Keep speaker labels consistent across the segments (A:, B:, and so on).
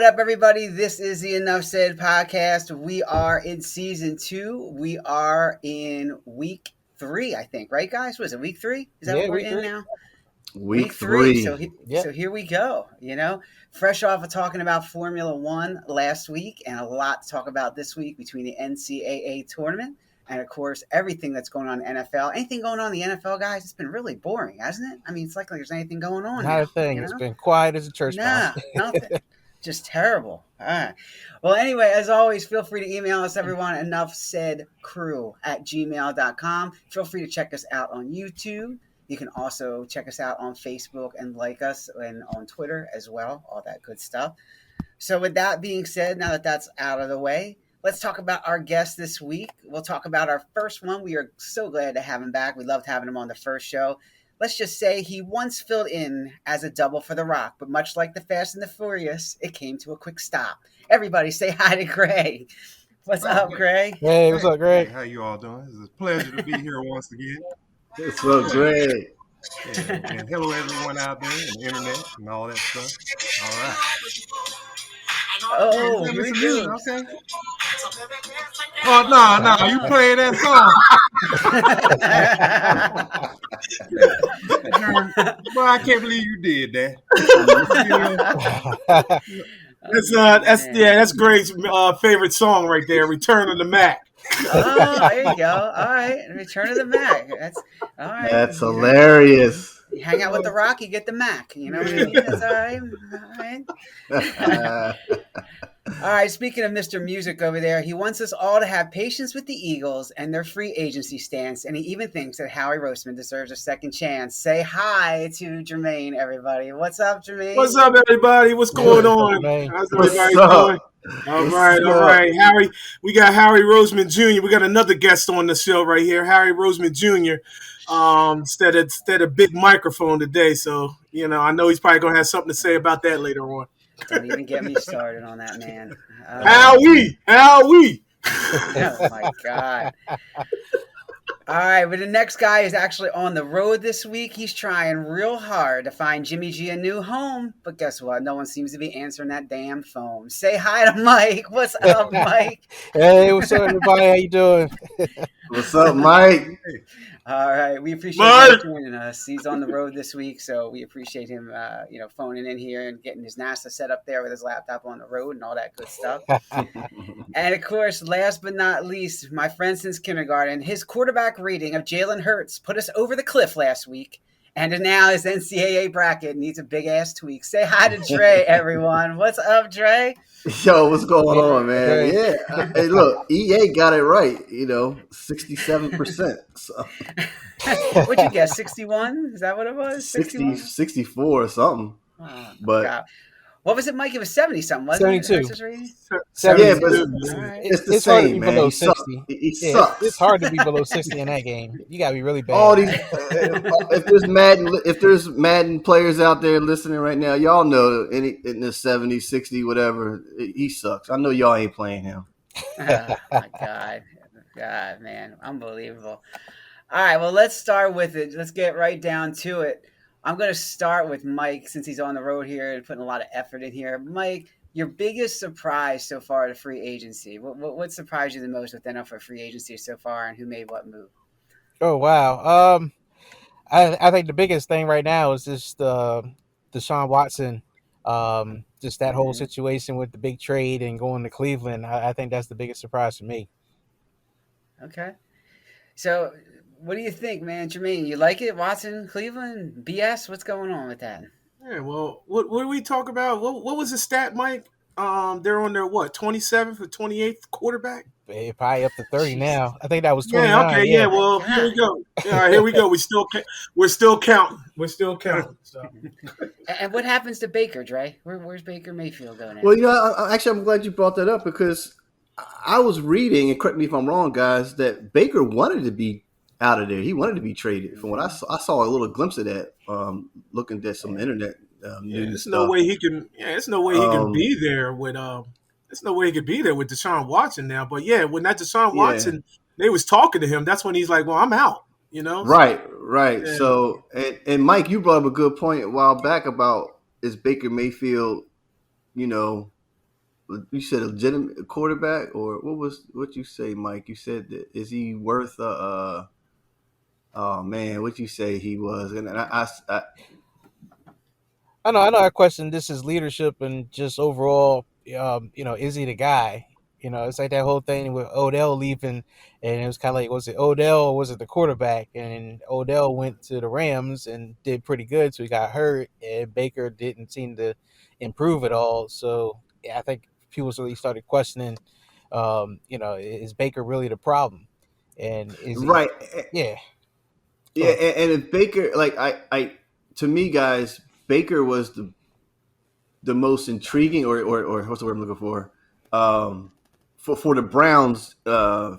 A: up, everybody? This is the Enough Said podcast. We are in season 2. We are in week 3, I think. Right, guys? Was it week 3? Is that what we're in now?
B: Week 3.
A: So here we go. Fresh off of talking about Formula One last week, and a lot to talk about this week between the NCAA tournament and, of course, everything that's going on in the NFL. Anything going on in the NFL, guys? It's been really boring, hasn't it? I mean, it's like there's anything going on.
C: Not a thing. It's been quiet as a church mouse.
A: Nothing. Just terrible. All right. Well, anyway, as always, feel free to email us, everyone, enoughsaidcrew@gmail.com. Feel free to check us out on YouTube. You can also check us out on Facebook and like us, and on Twitter as well, all that good stuff. So with that being said, now that that's out of the way, let's talk about our guest this week. We'll talk about our first one. We are so glad to have him back. We loved having him on the first show. Let's just say he once filled in as a double for The Rock, but much like the Fast and the Furious, it came to a quick stop. Everybody say hi to Greg. What's up, Greg?
C: Hey, what's up, Greg?
D: Hey, how you all doing? It's a pleasure to be here once again.
B: What's up, Greg?
D: And hello, everyone out there on the internet and all that stuff. All right.
A: Oh, here we go.
D: Okay. Oh, no, you play that song. Boy, I can't believe you did that.
E: That's Greg's favorite song right there, Return of the Mac.
A: Oh, there you go. All right. Return of the Mac. That's all right.
B: That's hilarious.
A: You hang out with The Rock, you get the Mac. You know what I mean? That's all right. All right. All right, speaking of Mr. Music over there, he wants us all to have patience with the Eagles and their free agency stance, and he even thinks that Howie Roseman deserves a second chance. Say hi to Jermaine, everybody. What's up, Jermaine?
E: What's up, everybody? What's going on? How's everybody doing? All right. Howie, we got Howie Roseman Jr. We got another guest on the show right here, Howie Roseman Jr. Instead of big microphone today, so I know he's probably gonna have something to say about that later on.
A: Don't even get me started on that, man.
E: Howie!
A: Oh, my God. All right, but the next guy is actually on the road this week. He's trying real hard to find Jimmy G a new home, but guess what? No one seems to be answering that damn phone. Say hi to Mike. What's up, Mike?
C: Hey, what's up, everybody? How you doing?
B: What's up, Mike?
A: All right, we appreciate him joining us. He's on the road this week, so we appreciate him, phoning in here and getting his NASA set up there with his laptop on the road and all that good stuff. And of course, last but not least, my friend since kindergarten, his quarterback rating of Jalen Hurts put us over the cliff last week, and now his NCAA bracket needs a big ass tweak. Say hi to Dre, everyone. What's up, Dre?
B: Yo, what's going on, man? Yeah. Hey, look, EA got it right, 67%. So.
A: What'd you guess, 61? Is that what it was?
B: 64 or something.
A: Oh,
B: but
A: God. What was it, Mike? It was 70-something, wasn't
C: 72.
A: it?
C: 72.
B: Yeah, but it's the
C: it's hard to
B: same,
C: be
B: man.
C: below
B: He
C: 60.
B: He sucks.
C: It's hard to be below 60 in that game. You gotta be really bad.
B: All these, if there's Madden players out there listening right now, y'all know in the 70, 60, whatever, he sucks. I know y'all ain't playing him.
A: Oh, my God, man, unbelievable. All right, well, let's start with it. Let's get right down to it. I'm going to start with Mike since he's on the road here and putting a lot of effort in here. Mike, your biggest surprise so far at a free agency? What surprised you the most with NFL free agency so far, and who made what move?
C: Oh, wow. I think the biggest thing right now is just Deshaun Watson. Just that whole situation with the big trade and going to Cleveland. I think that's the biggest surprise to me.
A: Okay. So what do you think, man? Jermaine, you like it? Watson, Cleveland, BS? What's going on with that?
E: Yeah, well, what do we talk about? What was the stat, Mike? They're on their 27th or 28th quarterback?
C: They're probably up to 30 now. I think that was 29.
E: Yeah, okay, yeah. Well, here we go. All right, here we go. We're still counting. So.
A: And what happens to Baker, Dre? Where's Baker Mayfield going?
B: Well, I'm glad you brought that up because I was reading, and correct me if I'm wrong, guys, that Baker wanted to be out of there. He wanted to be traded. From what I saw a little glimpse of that looking at some internet news.
E: There's no way he can. Yeah, there's no way he can be there with. There's no way he could be there with Deshaun Watson now. But yeah, when that Deshaun Watson, they was talking to him. That's when he's like, "Well, I'm out."
B: Right.
E: Yeah.
B: So, and Mike, you brought up a good point a while back about is Baker Mayfield, You said a legitimate quarterback, or what you say, Mike? You said that is he worth oh man, what you say he was? And
C: I know. I question this is leadership and just overall. Is he the guy? It's like that whole thing with Odell leaving, and it was kind of like, was it Odell or was it the quarterback? And Odell went to the Rams and did pretty good, so he got hurt, and Baker didn't seem to improve at all. So yeah, I think people really started questioning. Is Baker really the problem? And is he?
B: right,
C: Yeah.
B: yeah, and if Baker, like to me, guys, Baker was the most intriguing, or what's the word I'm looking for? For the Browns, for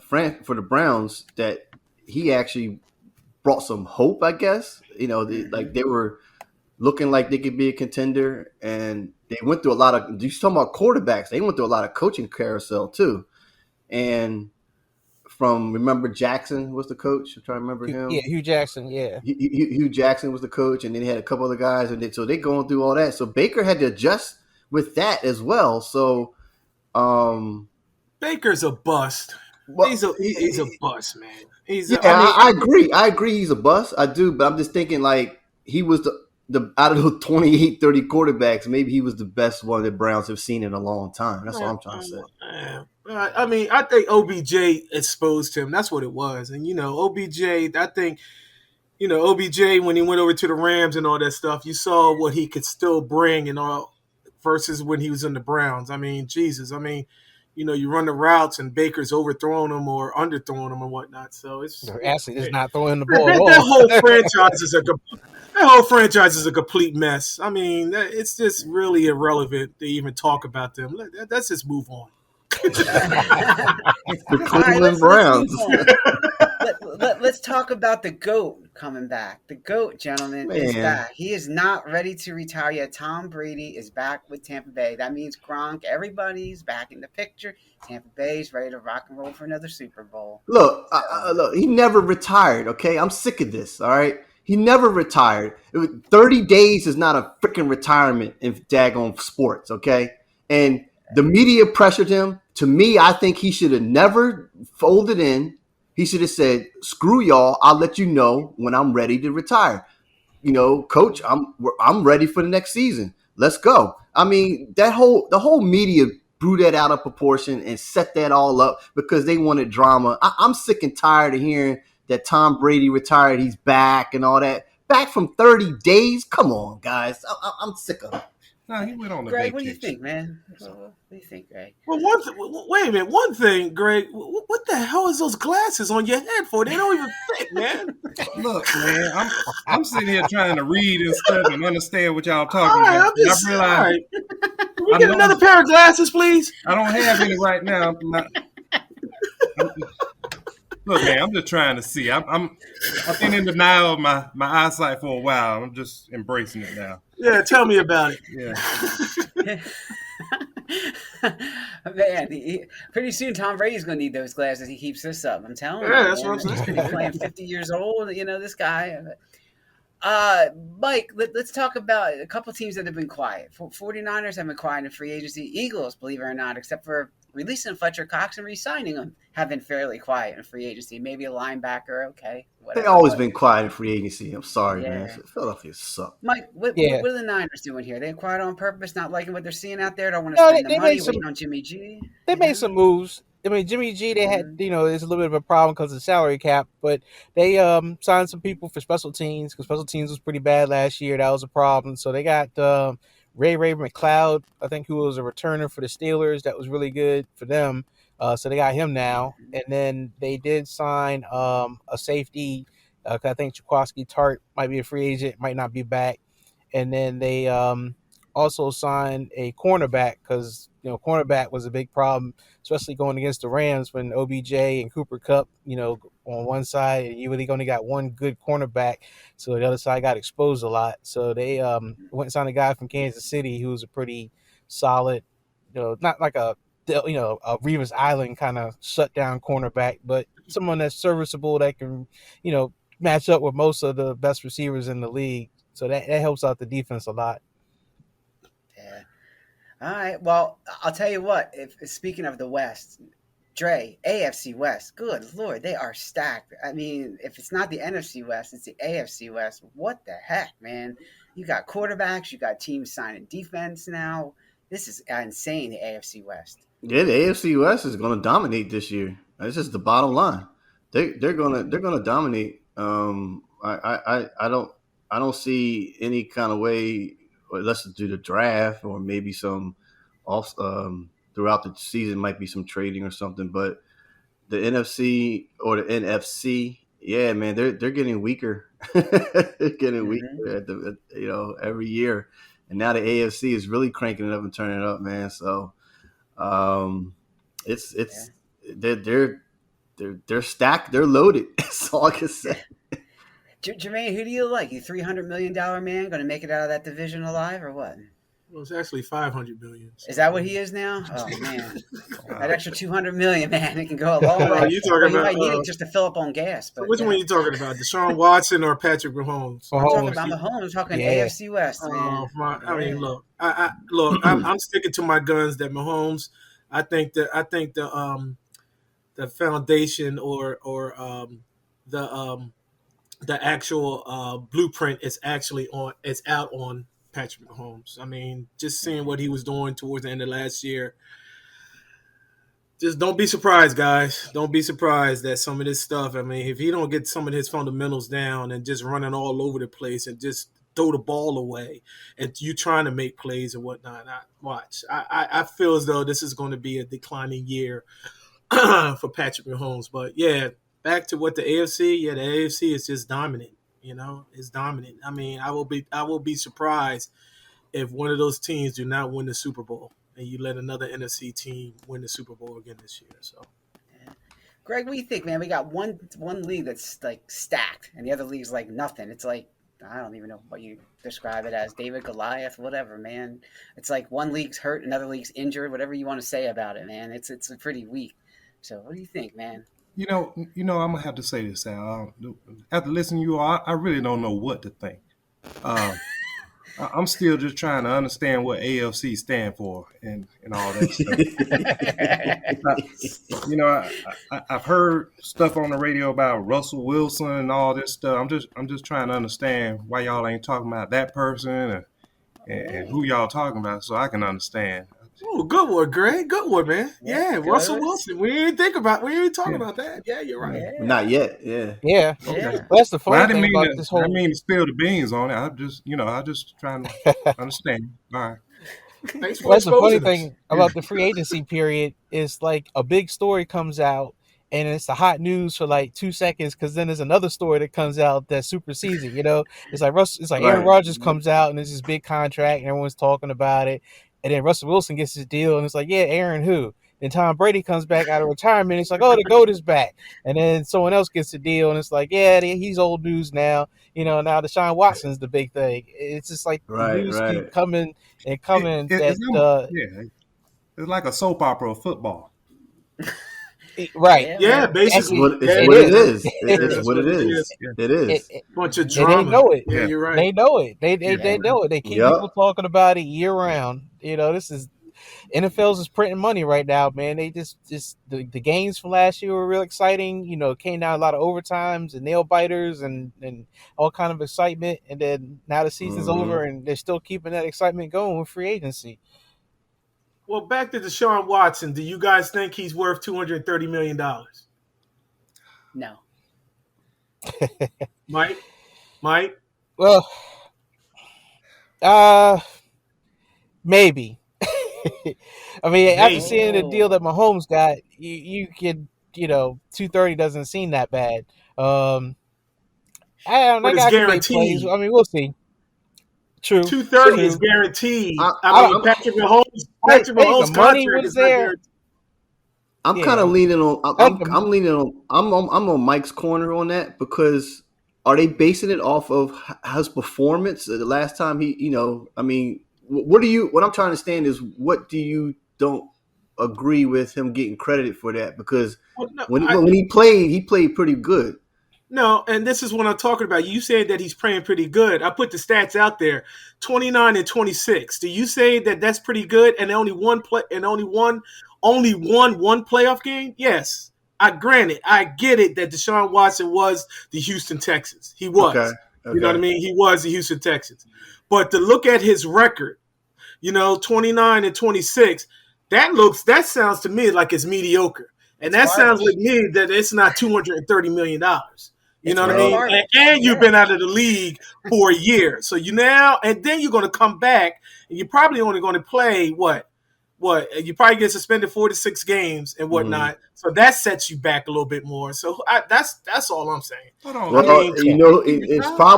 B: the Browns, that he actually brought some hope, I guess. Like they were looking like they could be a contender, and they went through a lot of. You talking about quarterbacks? They went through a lot of coaching carousel too, and remember Jackson was the coach. I'm trying to remember him.
C: Yeah, Hugh Jackson. Yeah,
B: Hugh Jackson was the coach, and then he had a couple other guys, and so they going through all that. So Baker had to adjust with that as well. So
E: Baker's a bust.
B: Well,
E: he's a bust, man.
B: I agree. I agree he's a bust. I do, but I'm just thinking like he was the out of the 28, 30 quarterbacks, maybe he was the best one that Browns have seen in a long time. That's all I'm trying to say.
E: I mean, I think OBJ exposed him. That's what it was. And, OBJ, I think, OBJ, when he went over to the Rams and all that stuff, you saw what he could still bring and all versus when he was in the Browns. I mean, Jesus. I mean, you run the routes and Baker's overthrowing them or underthrowing them and whatnot. So it's
C: actually just not throwing the ball at all.
E: That whole franchise is a complete mess. I mean, it's just really irrelevant to even talk about them. Let's just move on.
B: The Cleveland Browns.
A: Let's talk about the GOAT coming back. The GOAT, gentlemen, is back. He is not ready to retire yet. Tom Brady is back with Tampa Bay. That means Gronk, everybody's back in the picture. Tampa Bay is ready to rock and roll for another Super Bowl.
B: Look, he never retired, okay? I'm sick of this, all right? He never retired. 30 days is not a freaking retirement in daggone sports, okay? And the media pressured him. To me, I think he should have never folded in. He should have said, "Screw y'all. I'll let you know when I'm ready to retire." Coach, I'm ready for the next season. Let's go. I mean, the whole media blew that out of proportion and set that all up because they wanted drama. I'm sick and tired of hearing that Tom Brady retired. He's back and all that. Back from 30 days. Come on, guys. I'm sick of it.
D: No, he went on a
A: Greg,
D: vacation.
A: what do you think, man? What do you think, Greg?
E: Well, wait a minute. One thing, Greg. What the hell is those glasses on your head for? They don't even fit, man.
D: Look, man, I'm sitting here trying to read and stuff and understand what y'all talking
E: All right,
D: about.
E: all right. Can we get another pair of glasses, please?
D: I don't have any right now. Look, man, I'm just trying to see. I've been in denial of my eyesight for a while. I'm just embracing it now.
E: Yeah, tell me about it.
D: Yeah.
A: Man, pretty soon Tom Brady's going to need those glasses. He keeps this up. I'm telling you.
E: Yeah, that's
A: man.
E: what I'm saying.
A: He's playing 50 years old. This guy. Mike, let's talk about a couple teams that have been quiet. 49ers have been quiet in free agency. Eagles, believe it or not, except for releasing Fletcher Cox and re-signing him, have been fairly quiet in free agency. Maybe a linebacker, okay.
B: They've always been quiet in free agency. I'm sorry, man. Philadelphia sucks.
A: Mike, what are the Niners doing here? They quiet on purpose, not liking what they're seeing out there, don't want to spend the money, waiting on Jimmy G?
C: They made some moves. I mean, Jimmy G, they had, there's a little bit of a problem because of the salary cap, but they signed some people for special teams because special teams was pretty bad last year. That was a problem. So they got Ray McLeod, I think, who was a returner for the Steelers. That was really good for them. So they got him now. And then they did sign a safety. I think Jaquaski Tart might be a free agent, might not be back. And then they also signed a cornerback because, cornerback was a big problem, especially going against the Rams when OBJ and Cooper Kupp, on one side, and you really only got one good cornerback. So the other side got exposed a lot. So they went and signed a guy from Kansas City who was a pretty solid, not like a Revis Island kind of shutdown cornerback, but someone that's serviceable that can, match up with most of the best receivers in the league. So that helps out the defense a lot.
A: Yeah. All right. Well, I'll tell you what. If speaking of the West, Dre, AFC West. Good Lord, they are stacked. I mean, if it's not the NFC West, it's the AFC West. What the heck, man? You got quarterbacks. You got teams signing defense now. This is insane. The AFC West.
B: Yeah, the AFC West is going to dominate this year. That's just the bottom line. They're gonna dominate. I don't see any kind of way unless it's do the draft or maybe some off throughout the season might be some trading or something. But the NFC or the NFC, yeah, man, they're getting weaker. They're getting weaker every year, and now the AFC is really cranking it up and turning it up, man. So it's they're stacked, they're loaded. That's all I can say.
A: Jermaine, who do you like? You $300 million man going to make it out of that division alive or what?
E: Well, it's actually 500 million.
A: Is that what he is now? Oh man, that extra 200 million, man, it can go a long way.
E: You talking about?
A: Might need it just to fill up on gas. But
E: which one are you talking about? Deshaun Watson or Patrick Mahomes?
A: I'm talking about Mahomes. I'm talking AFC West, man.
E: I mean, look, I'm sticking to my guns. That Mahomes, I think the foundation or the actual blueprint is actually out on Patrick Mahomes. I mean, just seeing what he was doing towards the end of last year. Just don't be surprised, guys. Don't be surprised that some of this stuff, I mean, if he don't get some of his fundamentals down and just running all over the place and just throw the ball away and you trying to make plays and whatnot, I feel as though this is going to be a declining year for Patrick Mahomes. But, yeah, back to what the AFC, the AFC is just dominant. It's dominant. I mean, I will be surprised if one of those teams do not win the Super Bowl and you let another NFC team win the Super Bowl again this year. So,
A: Greg, what do you think, man? We got one league that's like stacked, and the other league's like nothing. It's like I don't even know what you describe it as, David Goliath, whatever, man. It's like one league's hurt, another league's injured, whatever you want to say about it, man. It's pretty weak. So, what do you think, man?
D: I'm gonna have to say this, Al. After listening to you all, I really don't know what to think. I'm still just trying to understand what AFC stand for and all that stuff. I've heard stuff on the radio about Russell Wilson and all this stuff. I'm just trying to understand why y'all ain't talking about that person and who y'all talking about, so I can understand.
E: Oh, good one, Greg. Good one, man. Yeah, Russell Wilson. We ain't talking about that. Yeah, you're right.
B: Yeah. Not yet. Yeah.
C: Yeah.
A: Okay.
C: That's the funny thing about this whole.
D: I mean to spill the beans on it. I just trying to understand. All right.
E: Thanks for
C: That's the funny
E: us.
C: thing about the free agency period is like a big story comes out and it's the hot news for like 2 seconds because then there's another story that comes out that supersedes it. It's like Aaron Rodgers comes out and it's this big contract and everyone's talking about it. And then Russell Wilson gets his deal, and it's like, yeah, Aaron who? Then Tom Brady comes back out of retirement. It's like, oh, the GOAT is back. And then someone else gets the deal, and it's like, yeah, he's old news now. Now Deshaun Watson's the big thing. It's just like the news keep coming and coming.
D: It's like a soap opera of football.
C: Right.
E: Yeah, basically.
B: It's what it is. It is.
E: Bunch of drama.
C: They know it.
E: Yeah, you're right.
C: They know it. They know it. They keep people talking about it year round. This is NFL's is printing money right now, man. They just the games from last year were real exciting. Came down a lot of overtimes and nail biters and all kind of excitement. And then now the season's over and they're still keeping that excitement going with free agency.
E: Well, back to Deshaun Watson. Do you guys think he's worth $230 million?
A: No.
E: Mike?
C: Well, maybe. I mean, after seeing the deal that Mahomes got, you could, 230 doesn't seem that bad. I don't know.
E: But it's guaranteed.
C: I mean, we'll see. True.
E: 230 is guaranteed. Patrick Mahomes' contract is not guaranteed.
B: I'm kind of leaning on. I'm leaning on. I'm on Mike's corner on that because are they basing it off of his performance the last time he? I mean, what I'm trying to understand is what do you don't agree with him getting credited for that because when he played pretty good.
E: No, and this is what I'm talking about. You said that he's playing pretty good. I put the stats out there: 29 and 26. Do you say that that's pretty good? And only one play, and only one playoff game. Yes, I get it that Deshaun Watson was the Houston Texans. He
B: Okay.
E: was. You know what I mean? He was the Houston Texans. But to look at his record, 29 and 26, that sounds to me like it's mediocre. And that sounds like me that it's not $230 million. You know what I mean? And you've been out of the league for a year. So and then you're going to come back, and you're probably only going to play what? You probably get suspended 4 to 6 games and whatnot. Mm-hmm. So that sets you back a little bit more. So that's all I'm saying.
B: Well,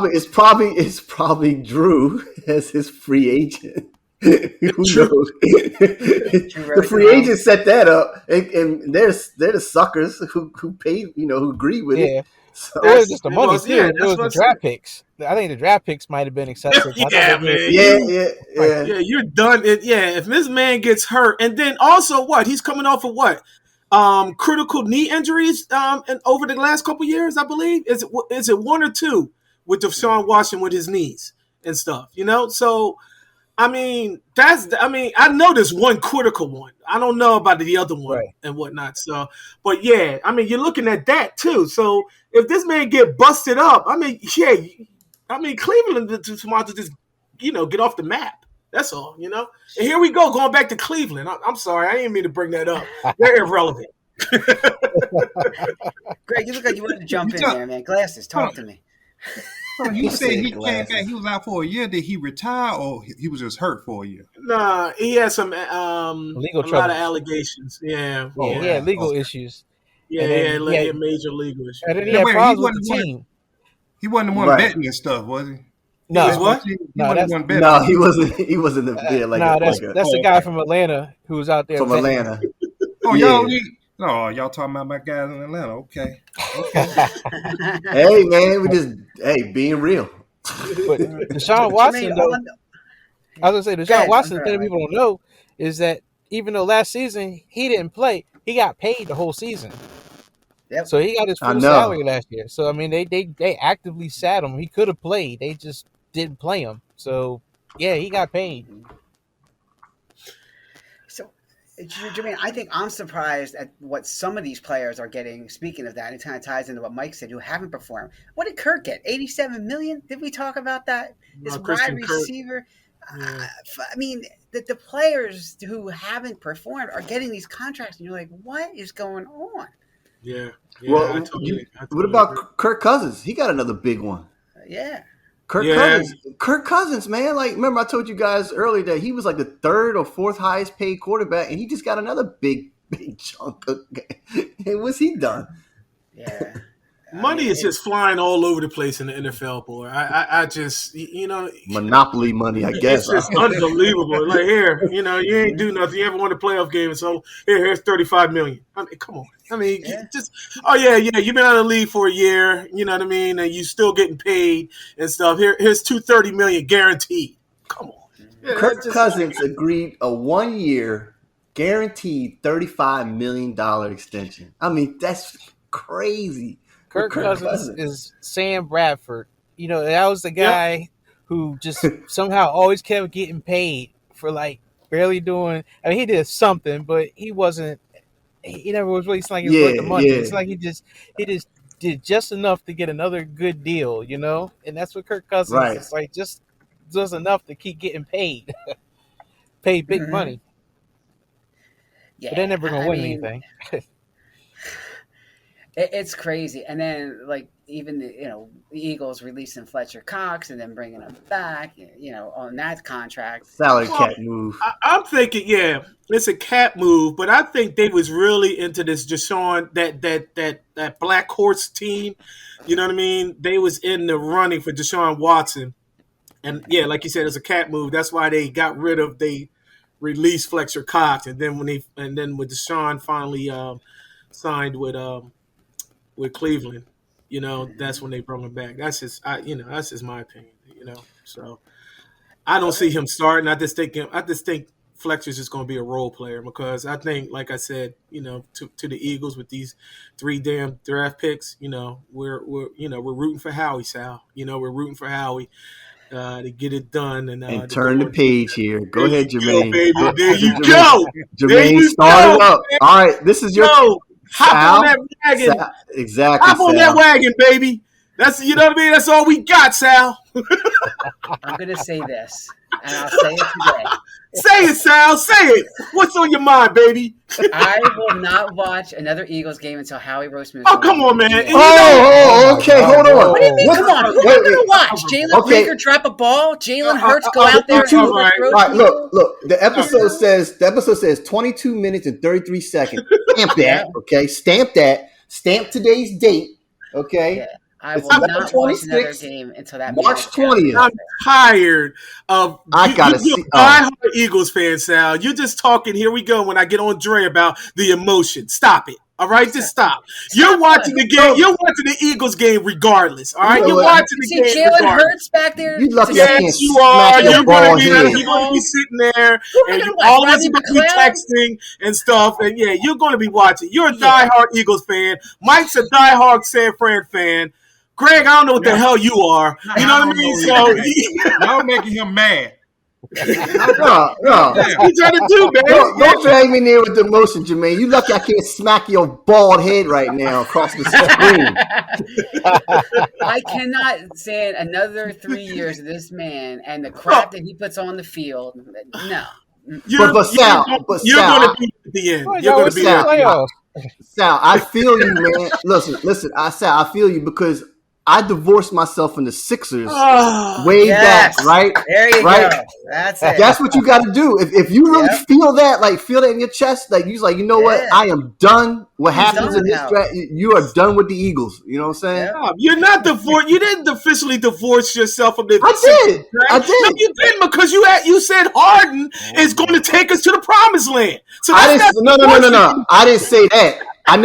B: it's probably Drew as his free agent. Who knows? The free agent set that up, and they're the suckers who paid, who agree with it.
C: So it was just the money too. It was the draft picks. I think the draft picks might have been excessive.
E: Yeah. You're done. If this man gets hurt, and then also he's coming off of what? Critical knee injuries and over the last couple years, I believe. Is it 1 or 2 with Deshaun Watson with his knees and stuff? So. I know there's one critical one. I don't know about the other one and whatnot. So, but you're looking at that too. So if this man get busted up, Cleveland to just, get off the map. That's all, And here we go, going back to Cleveland. I'm sorry, I didn't mean to bring that up. They're irrelevant.
A: Greg, you look like you wanted to jump in there, man. Glasses, talk to me.
D: You said he came back. He was out for a year. Did he retire, or he was just hurt for a year?
E: Nah, he had some
C: legal
E: lot of allegations. Yeah,
C: legal issues.
E: Yeah, he had major legal issues.
C: And then he had problems with the team.
D: He wasn't the one betting and stuff, was he?
E: No, he
B: wasn't. He wasn't the
C: that's the guy from Atlanta who was out there.
B: From Atlanta.
D: Y'all talking about my guys in Atlanta? Okay.
B: Hey man, being real.
C: But Deshaun Watson, though, I was gonna say Deshaun Watson. The thing people don't know is that even though last season he didn't play, he got paid the whole season.
A: Yep.
C: So he got his full salary last year. So they actively sat him. He could have played. They just didn't play him. So he got paid.
A: Jermaine, I think I'm surprised at what some of these players are getting. Speaking of that, it kind of ties into what Mike said, who haven't performed. What did Kirk get? $87 million? Did we talk about that? This wide receiver. The players who haven't performed are getting these contracts, and you're like, what is going on?
E: Yeah.
B: Well, what about Kirk Cousins? He got another big one.
A: Yeah.
B: Kirk Cousins, man. Like, remember I told you guys earlier that he was like the 3rd or 4th highest paid quarterback, and he just got another big chunk of and what's he done?
A: Yeah.
E: Money is just flying all over the place in the NFL, boy. I just,
B: monopoly money, I guess.
E: It's just unbelievable. Like, here, you ain't do nothing. You ever won a playoff game, so here's $35 million. Come on. You've been out of the league for a year, you know what I mean, and you still getting paid and stuff. Here's $230 million guaranteed. Come on.
B: Yeah, Kirk Cousins agreed a 1-year guaranteed $35 million extension. That's crazy.
C: Kirk Cousins is Sam Bradford. That was the guy who just somehow always kept getting paid for barely doing. He did something, but he wasn't. He never was really. It's like he was worth the money. It's like he just did just enough to get another good deal, And that's what Kirk Cousins is like. Just does enough to keep getting paid, paid big money.
A: Yeah,
C: but they're never gonna win anything.
A: It's crazy. And then, even the Eagles releasing Fletcher Cox and then bringing him back, on that contract.
B: Salary cap move.
E: I'm thinking, it's a cap move, but I think they was really into this Deshaun, that black horse team. You know what I mean? They was in the running for Deshaun Watson. And, like you said, it's a cap move. That's why they released Fletcher Cox. And then when Deshaun finally signed with Cleveland, that's when they brought him back. That's just my opinion, So I don't see him starting. I just think Fletcher's just going to be a role player because I think, like I said, to the Eagles with these 3 damn draft picks, we're rooting for Howie, Sal. We're rooting for Howie to get it done and
B: turn the page here. Go ahead, Jermaine.
E: Baby. There you go.
B: Jermaine, start it up. All right, this is your
E: hop on that wagon.
B: Exactly.
E: Hop on that wagon, baby. That's what I mean. That's all we got, Sal.
A: I'm gonna say this, and I'll say it today.
E: Say it, Sal. Say it. What's on your mind, baby?
A: I will not watch another Eagles game until Howie Roseman.
E: Oh, come on, man.
B: Okay. Hold on.
A: What do you mean? Come on. Who are you going to watch? Jalen Baker drop a ball? Jalen Hurts go out there and
B: all right, look. The episode says 22 minutes and 33 seconds. Stamp that, okay? Stamp that. Stamp today's date, okay?
A: Yeah. I will not watch another game until that
B: March 20th.
E: I'm tired of diehard Eagles fan, Sal. You're just talking. Here we go. When I get on Dre about the emotion, stop it. All right, just stop. You're watching the game. You're watching the Eagles game regardless. All right, you're watching the game.
A: Jalen Hurts back there.
E: Yes, you are. You're going to be sitting there, and all of us are going to be texting and stuff. And yeah, you're going to be watching. You're a diehard Eagles fan. Mike's a diehard San Fran fan. Greg, I don't know what the hell you are. You know what I mean? So
D: y'all making him mad.
B: No.
E: That's what you trying to do, man.
B: Don't drag me near with the emotion, Jermaine. You lucky I can't smack your bald head right now across the
A: screen. I cannot stand another 3 years of this man and the crap that he puts on the field. No.
B: But Sal,
E: you're going to be at the end. You're going to be at the playoffs.
B: Sal, I feel you, man. Listen, Sal, I feel you because I divorced myself from the Sixers way back, right?
A: There you go. That's it.
B: That's what you got to do. If you really feel that in your chest, like you're like, you know what? I am done. What happens in this draft? You are done with the Eagles. You know what I'm saying?
E: Yeah. You're not divorced. You didn't officially divorce yourself from the
B: Sixers. I did.
E: No, you didn't because you said Harden is going to take us to the promised land. So
B: no. I didn't say that. I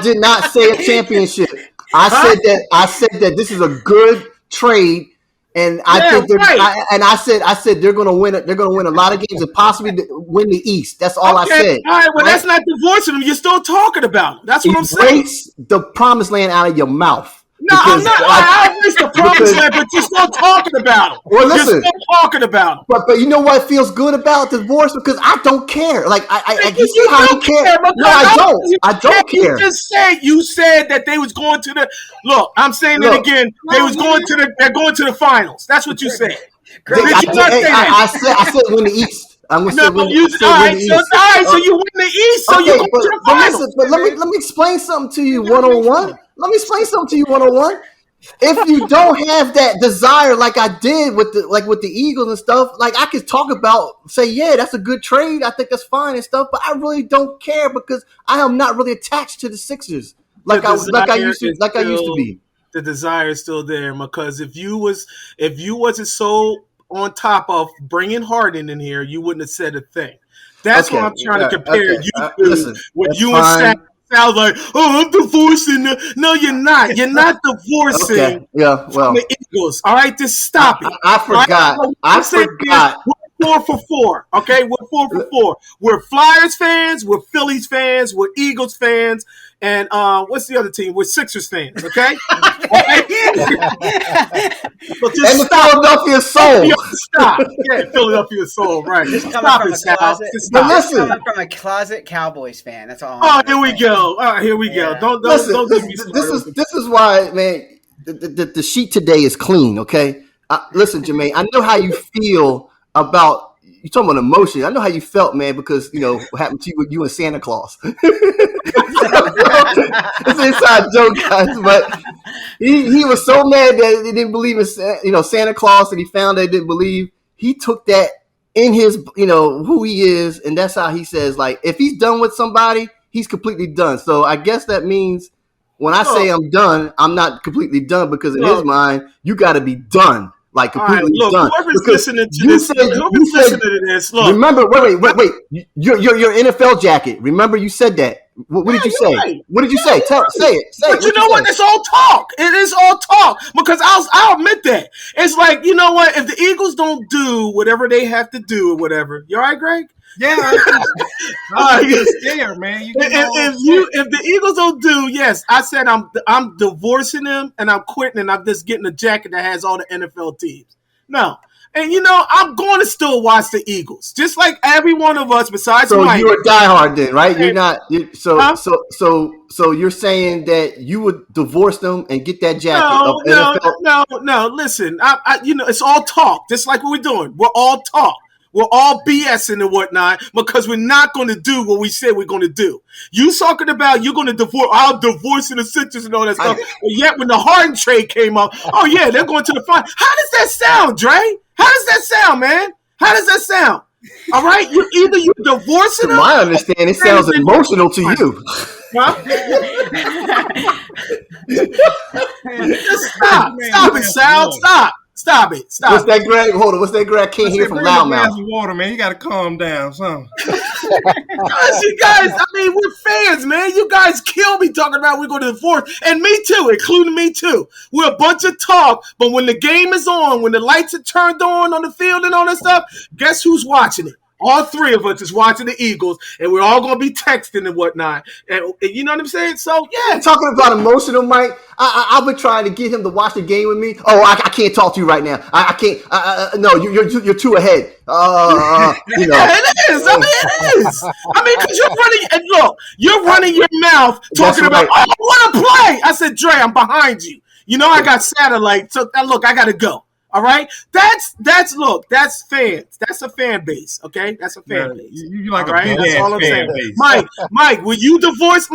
B: did not say a championship. I said that this is a good trade, and I think I said they're going to win. They're going to win a lot of games and possibly win the East. That's all I said.
E: All right, well, that's not divorcing them. You're still talking about them. That's what I'm saying.
B: Erase the promised land out of your mouth.
E: No, I'm not. I erased the promised land, but you're still talking about them.
B: Well, listen,
E: you're still talking about them.
B: But you know what feels good about the divorce? Because I don't care. Like you see how you care. No, I don't. I don't care.
E: You said that they was going to the. Look, I'm saying it again. They're going to the finals. That's what you said.
B: I said win the East. I'm going to say win the East.
E: All right, so you win the East. So you go to the finals.
B: Listen, but let me explain something to you one-on-one. If you don't have that desire like I did with the Eagles and stuff, like I could talk about, say, yeah, that's a good trade. I think that's fine and stuff, but I really don't care because I am not really attached to the Sixers like I used to be.
E: The desire is still there because if you wasn't so on top of bringing Harden in here, you wouldn't have said a thing. That's what I'm trying to compare you to with you and Sounds like, I'm divorcing. No, you're not. You're not divorcing.
B: The
E: Eagles. All right, just stop it.
B: I forgot. I forgot.
E: We're 4 for 4. Okay, we're 4 for 4. We're Flyers fans. We're Phillies fans. We're Eagles fans. And what's the other team? We're Sixers fans. Okay.
B: And the Philadelphia Soul.
E: Stop. Yeah, Philadelphia Soul. Right.
A: Just coming from a closet Cowboys fan. That's all.
E: Here we go. Here we go. Don't give me
B: this is why, man. The sheet today is clean. Okay. Listen, Jermaine. I know how you feel about. You talking about emotion? I know how you felt, man, because what happened to you with you and Santa Claus. It's an inside joke, guys, but he was so mad that he didn't believe in Santa Claus, and he found they didn't believe. He took that in his who he is, and that's how he says, like, if he's done with somebody, he's completely done. So I guess that means when I say I'm done, I'm not completely done because in his mind, you got to be done. Like completely done.
E: Whoever's listening to this, look.
B: Remember, wait. Your NFL jacket. Remember, you said that. What did you say?
E: Right.
B: What did you say? Say it.
E: But you know what? It's all talk. It is all talk because I'll admit that. It's like, you know what? If the Eagles don't do whatever they have to do or whatever, you all right, Greg?
D: Yeah, I'm scared, man.
E: If the Eagles don't do, yes, I said I'm divorcing them and I'm quitting and I'm just getting a jacket that has all the NFL teams. No. And you know, I'm going to still watch the Eagles, just like every one of us. Besides,
B: so
E: Mike.
B: You're a diehard then, right? You're not. So you're saying that you would divorce them and get that jacket of NFL?
E: No. Listen, you know, it's all talk, just like what we're doing. We're all talk. We're all BSing and whatnot because we're not going to do what we said we're going to do. You talking about you're going to divorce, I'll divorce in the citrus and all that stuff. But yet when the Harden trade came up, oh yeah, they're going to the final. How does that sound, Dre? How does that sound, man? How does that sound? All right, you're divorcing them.
B: To my understanding, it sounds emotional to you.
E: Huh? Just stop it, Sal. Stop it.
B: What's that, Greg? Hold on. What's that, Greg? I can't hear from loudmouth.
D: Water, man. You got to calm down, son.
E: You guys, I mean, we're fans, man. You guys kill me talking about we're going to divorce, and me too, including me too. We're a bunch of talk, but when the game is on, when the lights are turned on the field and all that stuff, guess who's watching it? All three of us is watching the Eagles, and we're all going to be texting and whatnot. And you know what I'm saying? So, yeah.
B: Talking about emotional, Mike, I've been trying to get him to watch the game with me. Oh, I can't talk to you right now. I can't. No, you're too ahead. You know.
E: Yeah, it is. I mean, it is. I mean, because you're running, and look, you're running your mouth talking about, oh, what a play. I said, Dre, I'm behind you. You know, I got satellite. So, look, I got to go. All right, that's fans. That's a fan base. Okay, that's a fan base.
D: You like a big ass fan base.
E: Mike, will you divorce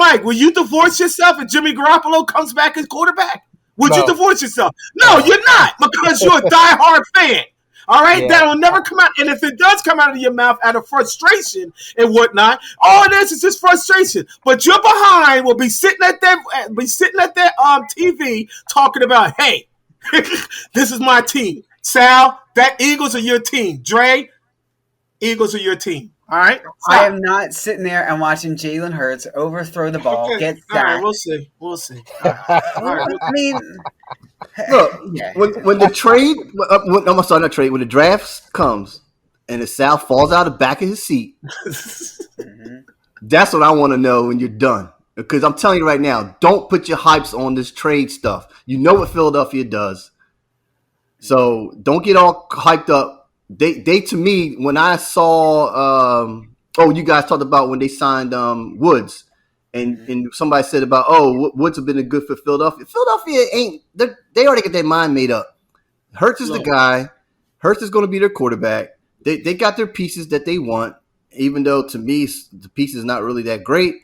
E: yourself if Jimmy Garoppolo comes back as quarterback? Would you divorce yourself? No, you're not, because you're a diehard fan. All right, that'll never come out. And if it does come out of your mouth out of frustration and whatnot, all it is just frustration. But your behind will be sitting at that TV talking about, hey. This is my team. Sal, that Eagles are your team. Dre, Eagles are your team. All right? Stop.
A: I am not sitting there and watching Jalen Hurts overthrow the ball, get sacked.
E: All right, we'll see. All right.
B: I mean, look, when the trade, when the draft comes and the Sal falls out of the back of his seat, that's what I want to know when you're done. Because I'm telling you right now, don't put your hypes on this trade stuff. You know what Philadelphia does. So don't get all hyped up. They to me, when I saw you guys talked about when they signed Woods and somebody said about Woods have been a good for Philadelphia. Philadelphia they already got their mind made up. Hurts is the guy. Hurts is going to be their quarterback. They got their pieces that they want, even though to me the piece is not really that great.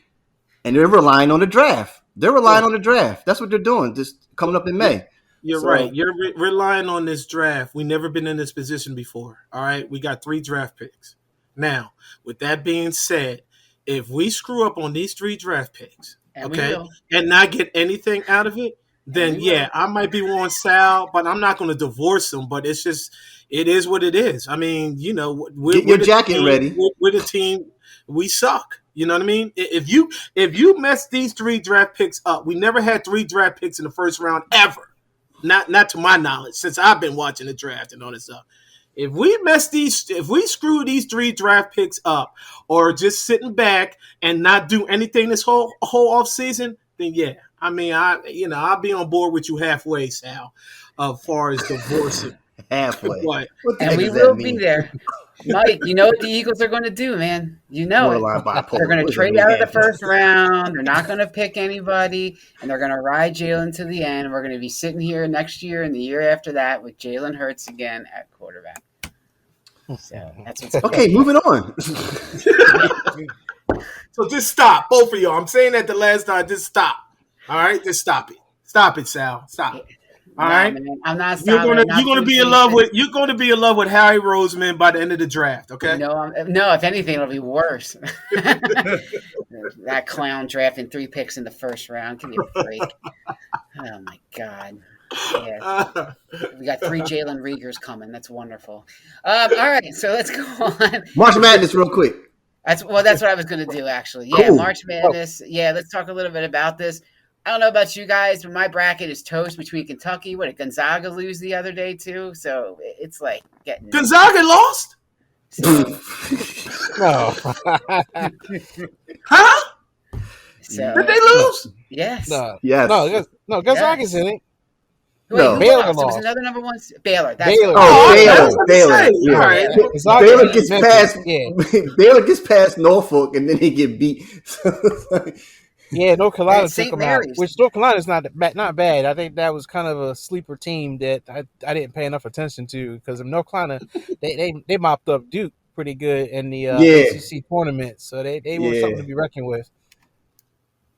B: And they're relying on the draft. That's what they're doing. Just coming up in May.
E: You're right. You're relying on this draft. We've never been in this position before. All right. We got 3 draft picks. Now, with that being said, if we screw up on these 3 draft picks, and not get anything out of it, then I might be on Sal, but I'm not going to divorce him. But it's just, it is what it is. I mean, you know,
B: get your jacket ready.
E: We're the team. We suck. You know what I mean? If you mess these 3 draft picks up, we never had 3 draft picks in the first round ever. Not to my knowledge, since I've been watching the draft and all this stuff. If we screw these 3 draft picks up, or just sitting back and not do anything this whole off season, then I mean, I'll be on board with you halfway, Sal, as far as divorcing.
B: Halfway.
A: And we will be there. Mike, you know what the Eagles are going to do, man. You know it. They're going to trade out of the first round. They're not going to pick anybody, and they're going to ride Jalen to the end. We're going to be sitting here next year and the year after that with Jalen Hurts again at quarterback. So that's what's
B: okay. Moving on.
E: So just stop, both of y'all. I'm saying that the last time. Just stop. All right, just stop it. Stop it, Sal. Stop it. All right,
A: man, I'm not.
E: You're gonna be in love with Harry Roseman by the end of the draft. Okay.
A: No, if anything, it'll be worse. That clown drafting 3 picks in the first round. Give me a break. Oh my God. Yeah. We got 3 Jalen Riegers coming. That's wonderful. All right, so let's go on.
B: March Madness, real quick.
A: That's what I was going to do, actually. Yeah,
B: Cool.
A: March Madness. Yeah, let's talk a little bit about this. I don't know about you guys, but my bracket is toast between Kentucky. What did Gonzaga lose the other day too? So it's like getting
E: Gonzaga lost.
A: So,
C: No.
E: Huh?
A: So,
E: did they lose?
A: Yes.
C: No.
B: Yes.
C: No. Gonzaga's in it.
A: Wait,
B: No.
A: who
C: Baylor
A: lost? There was
C: lost.
A: another number one. Baylor. That's
C: Baylor.
B: Oh,
E: I was
B: Baylor.
E: about to say.
B: Yeah.
E: All right.
C: Gonzaga
B: Baylor
C: beat
B: gets
C: Memphis.
B: past.
C: Yeah.
B: Baylor gets past Norfolk, and then he get beat.
C: Yeah, North Carolina
A: And
C: took
A: St.
C: them out.
A: Mary's.
C: Which North Carolina's not bad. I think that was kind of a sleeper team that I didn't pay enough attention to because North Carolina they mopped up Duke pretty good in the ACC tournament, so they were something to be reckoned with.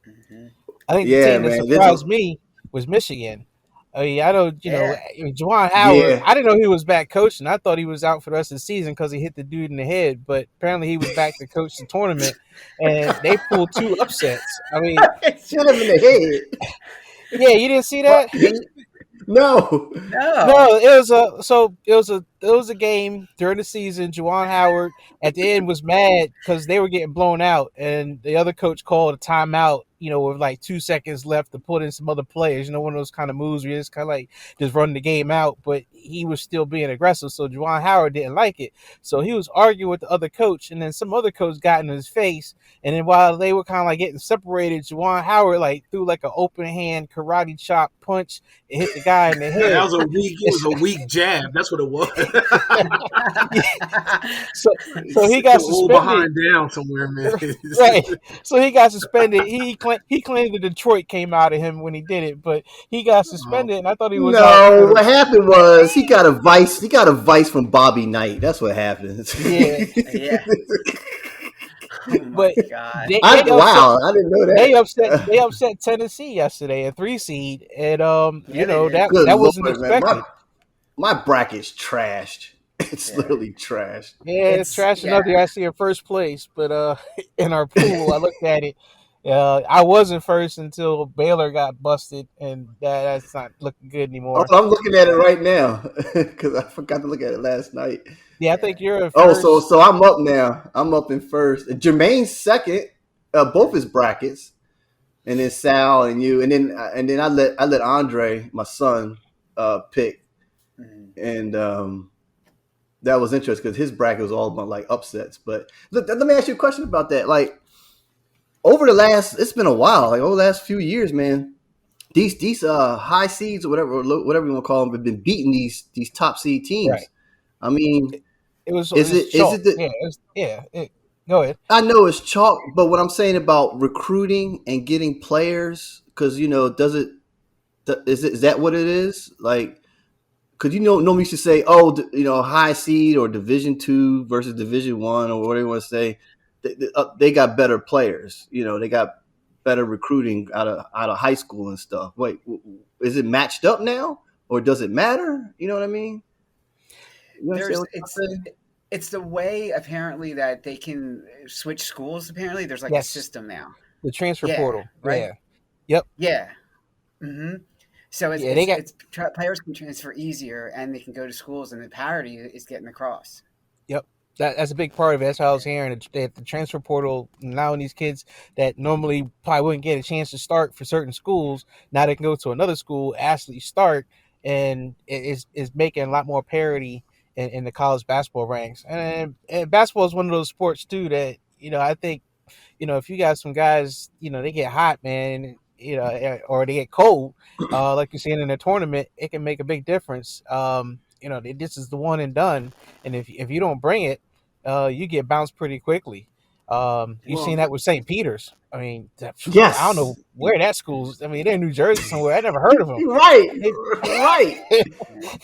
A: Mm-hmm.
C: I think the team that surprised me was Michigan. I mean, I know, Juwan Howard,
B: Yeah.
C: I didn't know he was back coaching. I thought he was out for the rest of the season because he hit the dude in the head, but apparently he was back to coach the tournament, and they pulled 2 upsets. I mean,
B: hit him in the head.
C: Yeah, you didn't see that?
B: No.
C: No, it was a game during the season. Juwan Howard at the end was mad because they were getting blown out, and the other coach called a timeout. With like 2 seconds left to put in some other players. One of those kind of moves where you just kind of like just run the game out, but he was still being aggressive. So Juwan Howard didn't like it, so he was arguing with the other coach, and then some other coach got in his face, and then while they were kind of like getting separated, Juwan Howard like threw like an open hand karate chop punch and hit the guy in the head.
E: That was a weak jab. That's what it was.
C: So he got
E: suspended. Behind down somewhere, man.
C: Right. So he got suspended. He claimed that Detroit came out of him when he did it, but he got suspended, and I thought he was
B: No, what happened was he got a vice from Bobby Knight. That's what happened.
A: Yeah. Oh
C: but
A: God.
B: I didn't know that.
C: They upset Tennessee yesterday, a 3 seed, and that
B: Good
C: wasn't
B: Lord,
C: expected.
B: Man. My bracket's trashed. It's literally trashed.
C: Yeah, it's trash enough you're actually in first place, but in our pool, I looked at it. I wasn't first until Baylor got busted, and that's not looking good anymore.
B: Oh, I'm looking at it right now because I forgot to look at it last night.
C: Yeah, I think you're in first.
B: Oh, so I'm up now. I'm up in first. Jermaine's second, both his brackets, and then Sal and you, and then I let Andre, my son, pick, and that was interesting because his bracket was all about like upsets. But look, let me ask you a question about that. Like it's been a while. Like over the last few years, man, these high seeds or whatever you want to call them have been beating these top seed teams. Right. I mean,
C: go ahead.
B: I know it's chalk, but what I'm saying about recruiting and getting players, because is that what it is? Like, because normally you should say, high seed or Division II versus Division I or whatever you want to say. They got better players. They got better recruiting out of high school and stuff. Wait, is it matched up now, or does it matter? You know what I mean?
A: It's the way apparently that they can switch schools. Apparently, there's like a system now.
C: The transfer portal,
A: right?
C: Yeah. Yep.
A: Yeah. Mm-hmm. So players can transfer easier, and they can go to schools, and the parity is getting across.
C: Yep. That's a big part of it. That's what I was hearing. That the transfer portal, allowing these kids that normally probably wouldn't get a chance to start for certain schools, now they can go to another school, actually start, and it is making a lot more parity in the college basketball ranks. And basketball is one of those sports too that I think if you got some guys they get hot, man, or they get cold, like you're seeing in a tournament, it can make a big difference. This is the one and done, and if you don't bring it, you get bounced pretty quickly. You've seen that with St. Peter's. I mean,
B: yes.
C: I don't know where that school's. I mean, they're in New Jersey somewhere. I never heard of them.
B: Right.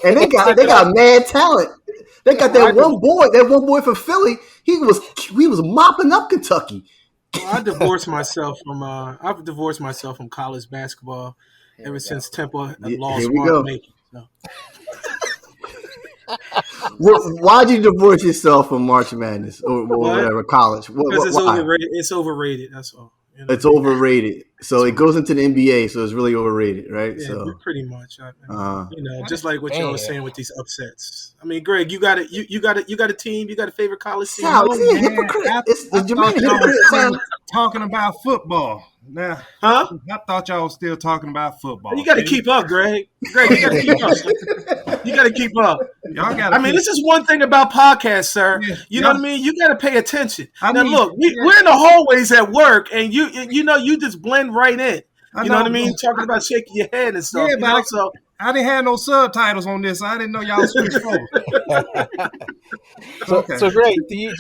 B: And they got mad talent. They got that one boy from Philly. He was mopping up Kentucky.
E: Well, I've divorced myself from college basketball ever since Temple lost Mark Macon. So.
B: Why'd you divorce yourself from March Madness or whatever college?
E: Because it's overrated. It's overrated. That's all. You know?
B: It's overrated. So it goes into the NBA, so it's really overrated, right?
E: Yeah,
B: so
E: pretty much. Just like what y'all was saying with these upsets. I mean, Greg, you got a team, you got a favorite college team.
B: Sal, is he a hypocrite? Is Jermaine a hypocrite, Sal?
D: Talking about football. Now,
E: huh?
D: I thought y'all was still talking about football.
E: You got to keep up, Greg. Greg, you got to keep up. You got to keep up. This is one thing about podcasts, sir. Yeah, you know what I mean? You got to pay attention. Look, we're in the hallways at work, and you just blend right in. You know what I mean? Talking about shaking your head and stuff.
D: Yeah, so I didn't have no subtitles on this. I didn't know y'all switched over.
C: So Greg, do you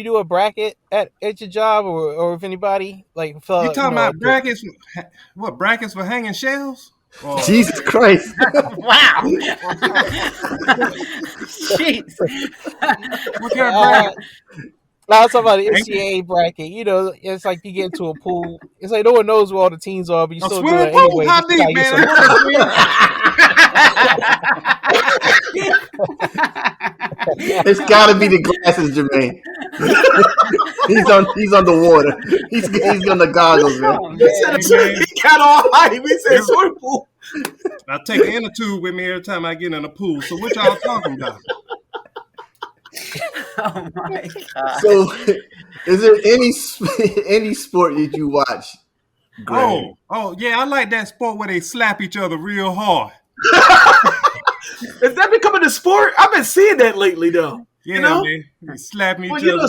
C: do a bracket at your job or if anybody like?
D: You talking about brackets? What brackets for hanging shells?
B: Oh. Jesus Christ!
A: Wow! Jeez.
C: What kind of bracket? I was talking about the NCAA bracket. You know, it's like you get into a pool. It's like no one knows where all the teams are, but you still do it anyway.
D: How deep, man?
B: It's got to be the glasses, Jermaine. he's underwater. He's on the goggles, man.
E: He got all hype. He said swimming pool.
D: I take an inner tube with me every time I get in the pool. So what y'all talking about?
A: Oh my God!
B: So, is there any sport that you watch? Greg?
D: Oh yeah, I like that sport where they slap each other real hard.
E: Is that becoming a sport? I've been seeing that lately, though.
D: Yeah, man. They slapping each other.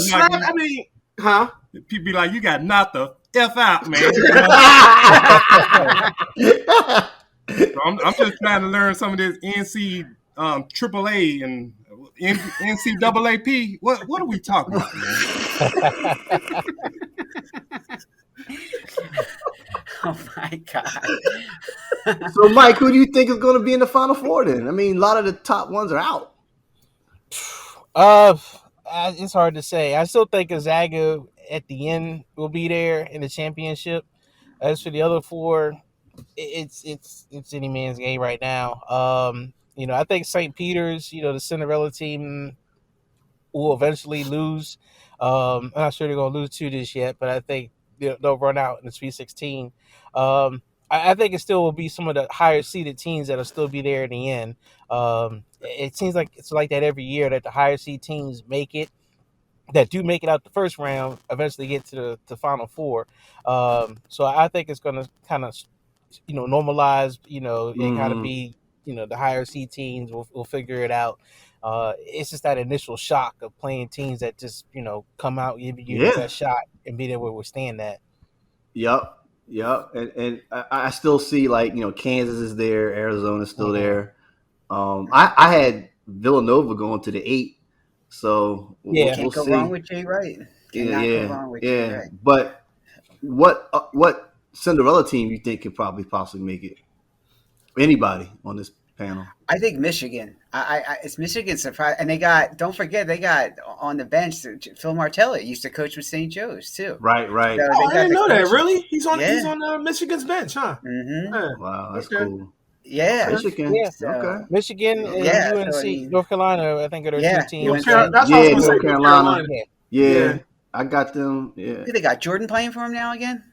E: Huh?
D: People be like, "You got knocked the F out, man." So I'm just trying to learn some of this NCAA and NCAAP. What are we talking about, man?
A: Oh my God!
B: So, Mike, who do you think is going to be in the Final Four? Then, I mean, a lot of the top ones are out.
C: It's hard to say. I still think Gonzaga at the end will be there in the championship. As for the other four, it's any man's game right now. I think St. Peter's, the Cinderella team, will eventually lose. I'm not sure they're going to lose to this yet, but I think they'll run out in the Sweet 16. I think it still will be some of the higher seeded teams that'll still be there in the end. It seems like it's like that every year that the higher seed teams that do make it out the first round eventually get to the Final Four. So I think it's going to kind of normalize. It kind of be the higher seed teams will figure it out. It's just that initial shock of playing teams that just come out, give you that shot and be able to withstand that.
B: Yep. And I still see Kansas is there, Arizona's still there. I had Villanova going to the 8, so
A: can't go wrong with Jay Wright. Go wrong with Jay Wright.
B: But what Cinderella team you think could probably possibly make it? Anybody on this panel?
A: I think Michigan. It's Michigan surprise, and don't forget they got on the bench Phil Martelli used to coach with St. Joe's too.
B: Right.
E: So I didn't know that. Really, he's on Michigan's bench, huh?
A: Mm-hmm.
E: Yeah.
B: Wow, that's cool.
A: Yeah,
B: Michigan.
C: Yeah.
B: Okay.
C: Michigan and UNC, North Carolina. I think are their two teams.
E: That's what I was going to say.
B: North Carolina.
E: Yeah,
B: I got them. Yeah,
A: they got Jordan playing for him now again.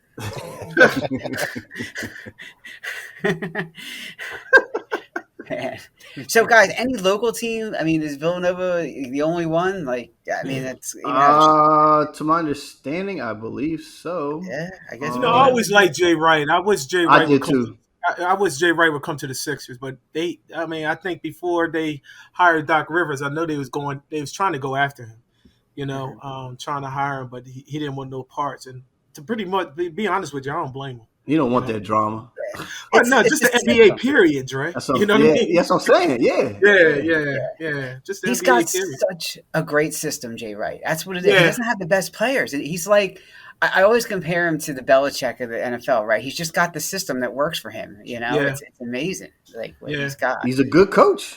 A: So, guys, any local team? I mean, is Villanova the only one? That's
B: to my understanding, I believe so.
A: Yeah, I guess.
E: I always liked Jay Wright. I wish Jay Wright
B: would come.
E: I wish Jay Wright would come to the Sixers, but I think before they hired Doc Rivers, I know they was trying to go after him. Trying to hire him, but he didn't want no parts. And to pretty much be honest with you, I don't blame him.
B: You don't want that drama.
E: Just the NBA period, Dre.
B: You know what I mean? That's what I'm saying.
E: Yeah. Just the
A: He's
E: NBA
A: got
E: period.
A: such a great system, Jay Wright. That's what it is. He doesn't have the best players. He's like, I always compare him to the Belichick of the NFL, right? He's just got the system that works for him. It's amazing. What he's got.
B: He's a good coach.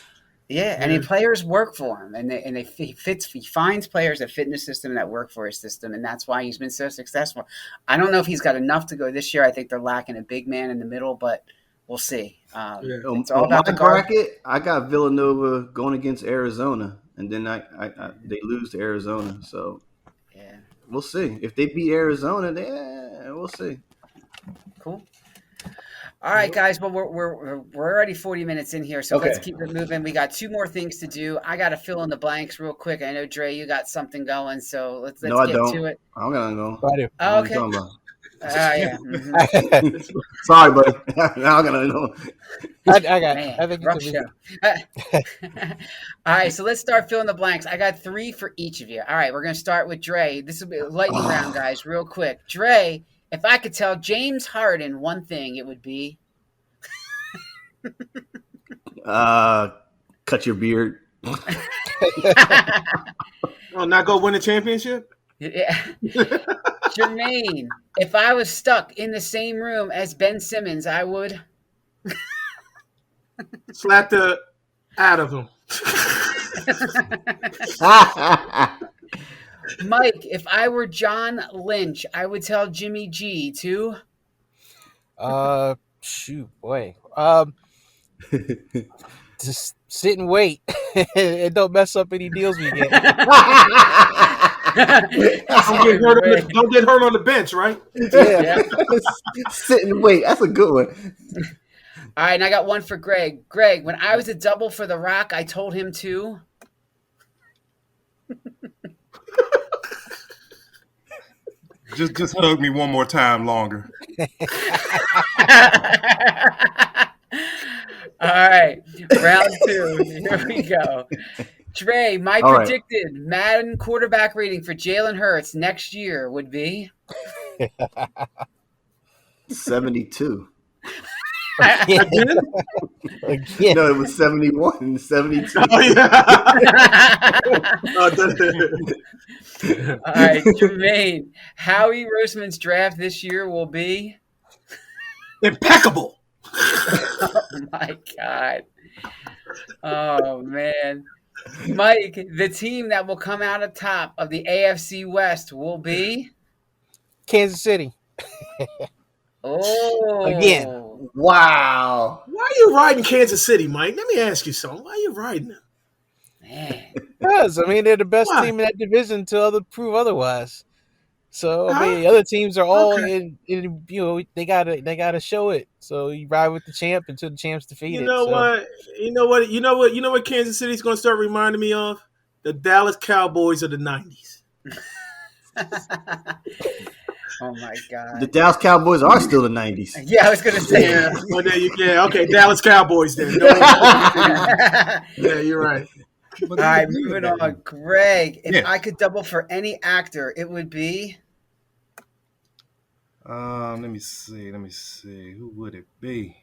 A: Yeah, and the players work for him, and he finds players that fit in the system and that work for his system, and that's why he's been so successful. I don't know if he's got enough to go this year. I think they're lacking a big man in the middle, but we'll see. It's all about the
B: bracket. I got Villanova going against Arizona, and then they lose to Arizona. So we'll see. If they beat Arizona, we'll see.
A: Cool. All right, guys. Well, we're already 40 minutes in here, so let's keep it moving. We got 2 more things to do. I got to fill in the blanks real quick. I know Dre, you got something going, so let's get to it.
B: I don't gotta go.
C: I do.
A: Oh, okay. Yeah. Mm-hmm.
B: Sorry, buddy. Now I'm gonna know.
C: I got.
A: Man,
C: I think
A: rough
C: it's
A: show. All right, so let's start filling the blanks. I got 3 for each of you. All right, we're gonna start with Dre. This will be a lightning round, guys, real quick. Dre, if I could tell James Harden one thing, it would be
B: cut your beard.
E: Oh, not go win a championship?
A: Yeah. Jermaine, if I was stuck in the same room as Ben Simmons, I would
E: slap the out of him.
A: Mike, if I were John Lynch, I would tell Jimmy G to
C: shoot, boy. Just sit and wait and don't mess up any deals we get.
E: Don't get hurt on the bench, right?
B: Yeah. Sit and wait. That's a good one.
A: All right, and I got one for Greg. Greg, when I was a double for The Rock, I told him to
D: just hug me one more time longer.
A: All right, round 2. Here we go. Dre, my predicted Madden quarterback rating for Jalen Hurts next year would be
B: 72.
C: Again?
B: No, it was 71, 72.
E: Oh, yeah.
A: All right, Jermaine, Howie Roseman's draft this year will be
E: impeccable.
A: Oh my God. Oh man. Mike, the team that will come out of top of the AFC West will be
C: Kansas City.
A: Oh.
C: Again.
B: Wow.
E: Why are you riding Kansas City, Mike? Let me ask you something. Why are you riding them?
A: Man.
C: Because, I mean, they're the best team in that division until prove otherwise. So, I mean, the other teams are all in, you know, they gotta show it. So you ride with the champ until the champ's defeated.
E: You know what? You know what Kansas City's going to start reminding me of? The Dallas Cowboys of the 90s.
A: Oh my God.
B: The Dallas Cowboys are still the 90s.
A: Yeah, I was going to say.
E: Okay, Dallas Cowboys then. Yeah, you're right.
A: All right, moving on. Greg, if I could double for any actor, it would be
D: Let me see. Who would it be?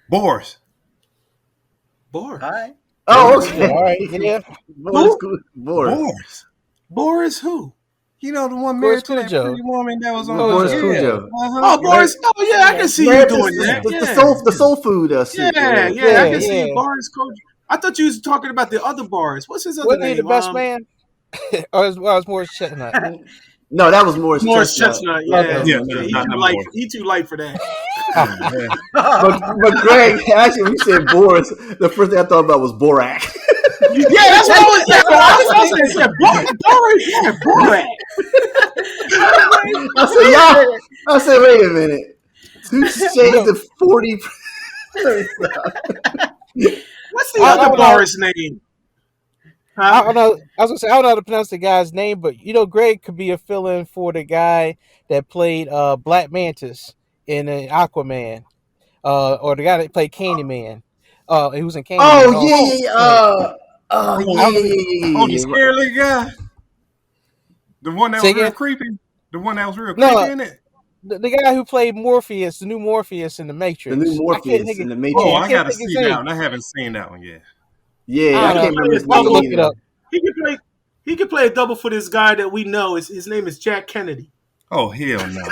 D: Boris.
A: Hi.
B: Oh, okay.
C: All right, yeah.
E: Boris who?
D: You know, the one married to that pretty woman that was on
B: Boris Cujo.
E: Oh, Boris. Oh, yeah, I can see you doing that.
B: The soul food suit.
E: Yeah, I can see Boris Cujo. I thought you was talking about the other Boris. What's his other name?
C: Wasn't he the best man? Or was Morris Chestnut?
B: No, that was Morris
E: Chestnut. Yeah. He too light for that.
B: but Greg, actually, when you said Boris, the first thing I thought about was Borak.
E: Yeah, that's what I was saying. Boris. Yeah, Borak.
B: I said, wait a minute. 2 shades of 40.
E: What's the other Boris name?
C: I don't know. I was gonna say I don't know how to pronounce the guy's name, but you know, Greg could be a fill-in for the guy that played Black Mantis in Aquaman, or the guy that played Candyman. He was in Candyman.
B: Oh,
D: the scary guy. The one that was real creepy. The one that was real creepy in it.
C: The guy who played Morpheus, the new Morpheus in the Matrix.
B: The new Morpheus in the Matrix.
D: Oh, I gotta see that one. I haven't seen that one yet.
B: Yeah, I can't remember his name.
C: Look it up.
E: He could play a double for this guy that we know. His name is Jack Kennedy.
D: Oh, hell no.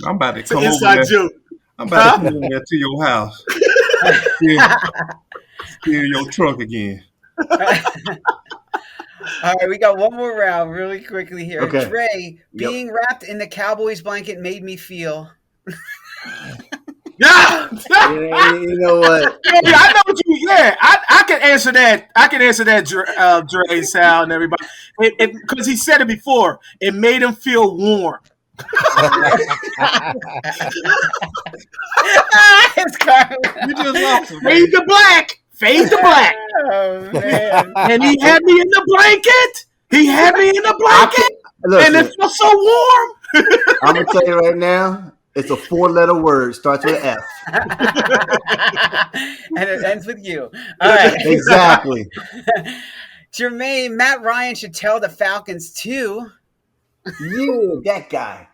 D: I'm about to come
E: over there.
D: Joke. I'm about to come over there to your house. Steal your truck again.
A: All right, we got one more round really quickly here.
B: Okay.
A: Dre, being wrapped in the Cowboys blanket made me feel.
E: Yeah,
B: you know what?
E: I know what you Yeah, I can answer that. I can answer that, Dre, Sal, and everybody, because he said it before. It made him feel warm.
D: You just lost him.
E: Fade to black. Fade to black.
A: Oh man!
E: And he had me in the blanket. He had me in the blanket, and it felt so warm.
B: I'm gonna tell you right now, it's a 4-letter word. Starts with F.
A: And it ends with you. All right.
B: Exactly.
A: Jermaine, Matt Ryan should tell the Falcons too.
B: Yeah, that guy.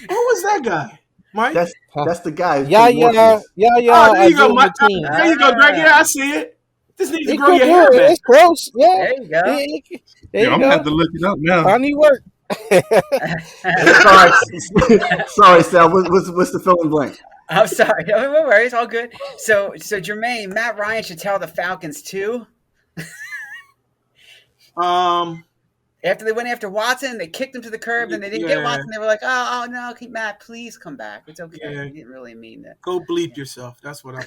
E: Who was that guy, Mike?
B: That's the guy.
E: Oh, there you go, Mike. There you go, Greg. Yeah, I see it. This needs to grow your hair back.
C: It's close. Yeah.
A: There you go.
C: There you
D: I'm
C: go.
D: gonna have to look it up now.
C: Funny work.
B: Sorry, Sal. What's the fill in blank?
A: I'm sorry. No worries. All good. So Jermaine, Matt Ryan should tell the Falcons too. After they went after Watson, they kicked him to the curb, and they didn't get Watson. They were like, "Oh no, Matt, please come back. It's okay.
E: Yeah.
A: You didn't really mean that."
E: Go bleep yourself. That's what I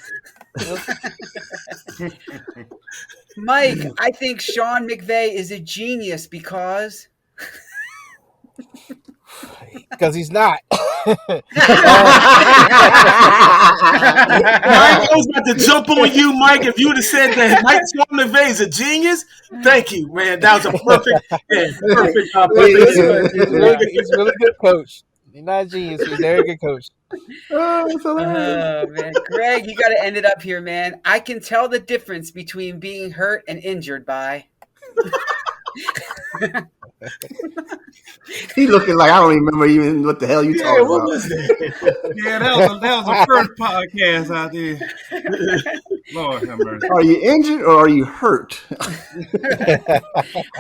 E: think.
A: Mike, I think Sean McVay is a genius because
C: He's not.
E: Mike, I was about to jump on you, Mike. If you would have said that Mike Sean McVay is a genius, thank you, man. That was a perfect.
C: He's a really good coach. He's not a genius. He's a very good coach.
A: Oh man, Greg, you got to end it up here, man. I can tell the difference between being hurt and injured by.
B: He looking like I don't even remember even what the hell you talking
E: what
B: about.
E: was that?
D: Yeah, that was the first podcast I did. Lord have mercy.
B: Are you injured or are you hurt?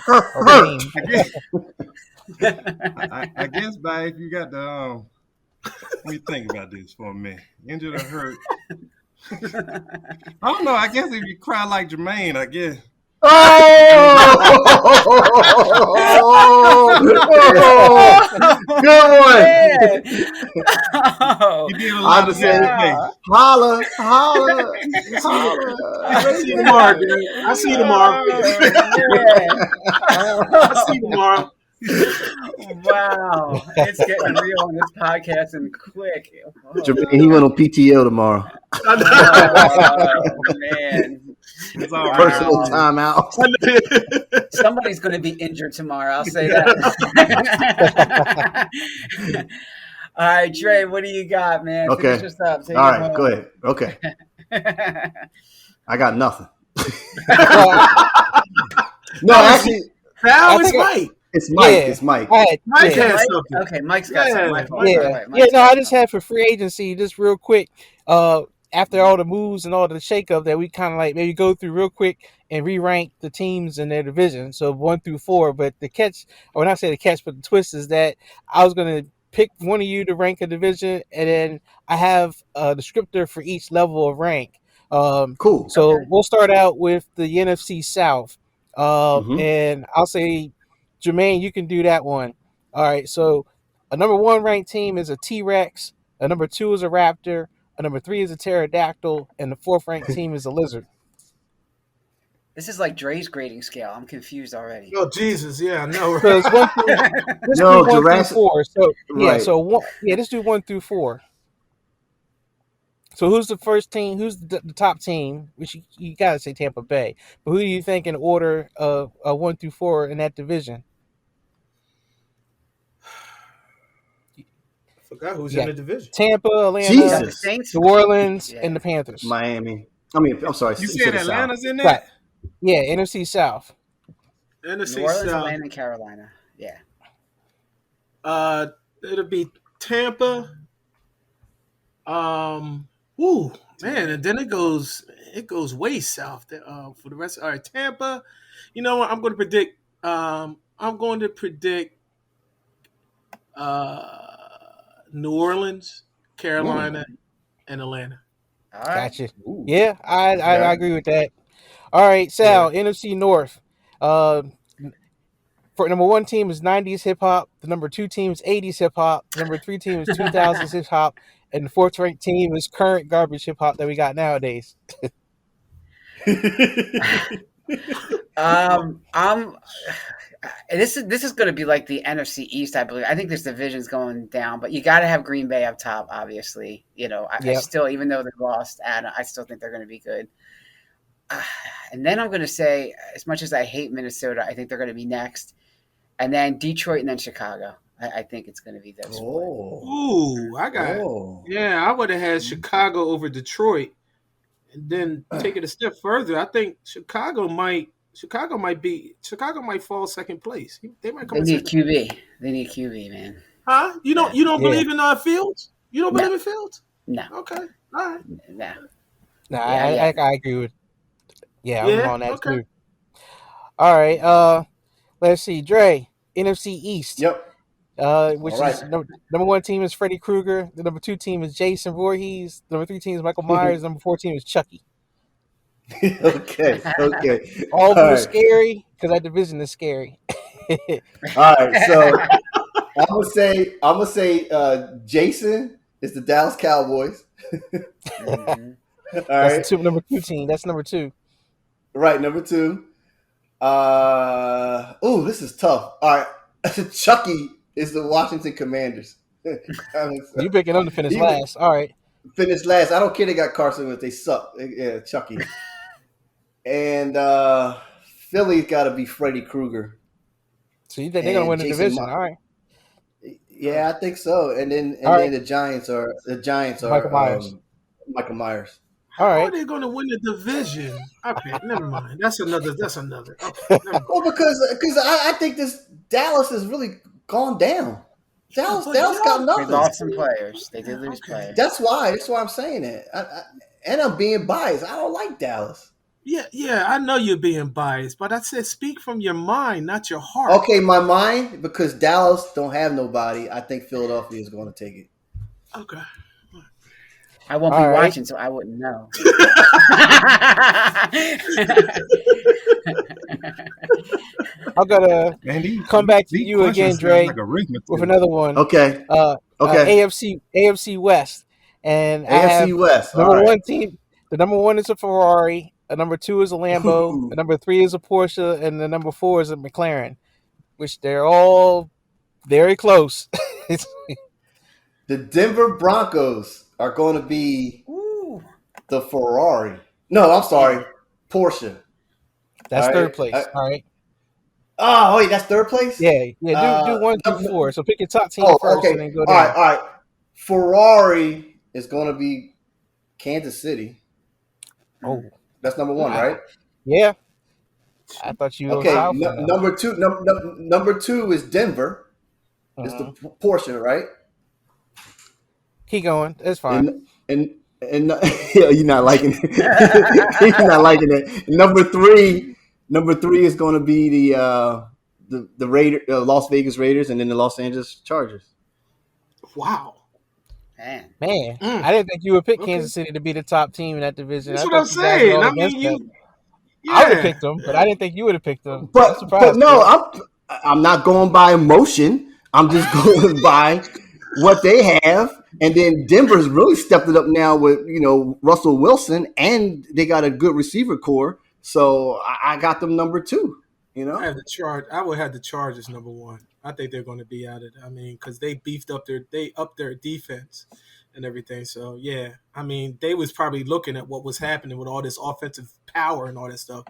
C: Hurt.
D: I guess by if you got the let me think about this for a minute. Injured or hurt? I don't know. I guess if you cry like Jermaine, I guess.
B: Good one.
D: You did a lot of that.
B: Holla.
E: I see you tomorrow, dude. I see you tomorrow. I see you tomorrow.
A: Wow, it's getting real on this podcast and quick.
B: Jermaine, he went on PTO tomorrow.
A: Oh, man.
D: It's all right.
B: Personal timeout.
A: Somebody's going to be injured tomorrow. I'll say that. All right, Dre, what do you got, man?
B: Okay.
A: Finish us up.
B: All right, go ahead. Okay. I got nothing. No, actually,
E: Now it's Mike.
B: it's Mike.
C: Yeah.
B: It's Mike.
E: Mike has something.
A: Okay, Mike's got
E: Yeah.
A: something.
C: I just had for free agency, just real quick. After all the moves and all the shakeup, that we kind of like maybe go through real quick and re-rank the teams in their division, so 1 through 4. But the catch, or not say the catch, but the twist is that I was going to pick one of you to rank a division, and then I have a descriptor for each level of rank.
B: Cool.
C: So we'll start out with the NFC South, and I'll say, Jermaine, you can do that one. All right. So a number 1 ranked team is a T-Rex. A number 2 is a Raptor. A number 3 is a Pterodactyl, and the 4th ranked team is a Lizard.
A: This is like Dre's grading scale. I'm confused already.
E: Oh Jesus, yeah, I know.
C: So it's 1 through, let's do 1 through 4. So
B: Right.
C: let's do 1 through 4. So who's the first team? Who's the top team? Which you gotta say Tampa Bay. But who do you think in order of 1 through 4 in that division?
E: Forgot who's in the division.
C: Tampa, Atlanta,
B: Jesus.
A: Saints?
C: New Orleans, and the Panthers.
B: Miami. I'm sorry.
D: You said Atlanta's in
C: Right.
D: there?
C: Yeah, NFC South.
E: NFC
A: New Orleans,
E: South.
A: Atlanta, and Carolina. Yeah.
E: It'll be Tampa. Woo, man, and then it goes way south for the rest. All right, Tampa. You know what? I'm going to predict. New Orleans, Carolina, and Atlanta.
A: All right.
C: Gotcha. Yeah, I agree with that. All right, Sal, NFC North. For number 1 team is 90s hip hop. The number 2 team is 80s hip hop. The number 3 team is 2000s hip hop, and the 4th ranked team is current garbage hip hop that we got nowadays.
A: I'm. This is going to be like the NFC East, I believe. I think this division's going down, but you got to have Green Bay up top, obviously. I still, even though they lost, I still think they're going to be good. And then I'm going to say, as much as I hate Minnesota, I think they're going to be next, and then Detroit, and then Chicago. I think it's going to be those.
E: Ooh, I would have had Chicago over Detroit, and then take it a step further. I think Chicago might fall second place. They might come.
A: They need QB. They need QB, man.
E: Huh? You don't believe in Fields? You don't believe in Fields?
A: No.
E: Okay. All right.
A: No.
C: No, I agree with. Yeah, I'm on that too. All right. Let's see, Dre, NFC East.
B: Yep.
C: Which is number one team is Freddy Krueger. The number 2 team is Jason Voorhees. The number 3 team is Michael Myers. Number 4 team is Chucky.
B: Okay.
C: All of them are scary because that division is scary.
B: All right, so I'm gonna say Jason is the Dallas Cowboys.
A: Mm-hmm.
C: That's the number 2 team. That's number 2.
B: Right, number 2. This is tough. All right, Chucky is the Washington Commanders.
C: You picking them to finish last. All right.
B: Finish last. I don't care they got Carson Wentz. They suck. Yeah, Chucky. And Philly's got to be Freddy Krueger.
C: So you think they're going to win the division? All right.
B: Yeah, I think so. And then the Giants are
C: Michael Myers.
B: Michael Myers.
C: All right.
E: How are they going to win the division? Okay, never mind. That's another. Okay,
B: well, because I think this Dallas has really gone down. Dallas got nothing.
A: They lost some players. They did lose players.
B: That's why I'm saying that. And I'm being biased. I don't like Dallas.
E: Yeah, I know you're being biased, but I said speak from your mind, not your heart.
B: Okay, my mind, because Dallas don't have nobody. I think Philadelphia is going to take it.
E: Okay.
A: I won't be watching, so I wouldn't know.
C: I'm gonna come back to you again, Dre, with another one.
B: Okay.
C: AFC West, and
B: AFC West.
C: Number 1 team. The number 1 is a Ferrari. The number 2 is a Lambo. The number 3 is a Porsche, and the number 4 is a McLaren, which they're all very close.
B: The Denver Broncos are going to be the Ferrari. No, I'm sorry, Porsche.
C: That's third place. All right.
B: Oh, wait, that's third place?
C: Yeah. Do 1 through 4. So pick your top team first and then go down.
B: All right. Ferrari is going to be Kansas City.
C: Oh.
B: That's number 1, right?
C: Yeah. I thought you
B: okay. Number 2. Number 2 is Denver. It's the Porsche, right?
C: Keep going. It's fine.
B: And you're not liking it. You're not liking it. Number 3 is going to be the Las Vegas Raiders, and then the Los Angeles Chargers.
E: Wow.
A: Man.
C: I didn't think you would pick Kansas City to be the top team in that division.
E: That's what I'm saying. I
C: would have picked them, but I didn't think you would have picked them.
B: But no, I'm not going by emotion. I'm just going by what they have. And then Denver's really stepped it up now with Russell Wilson, and they got a good receiver core. So I got them number 2.
E: I would have the Chargers number 1. I think they're going to be at it. I mean, because they upped their defense and everything. So yeah, I mean, they was probably looking at what was happening with all this offensive power and all that stuff.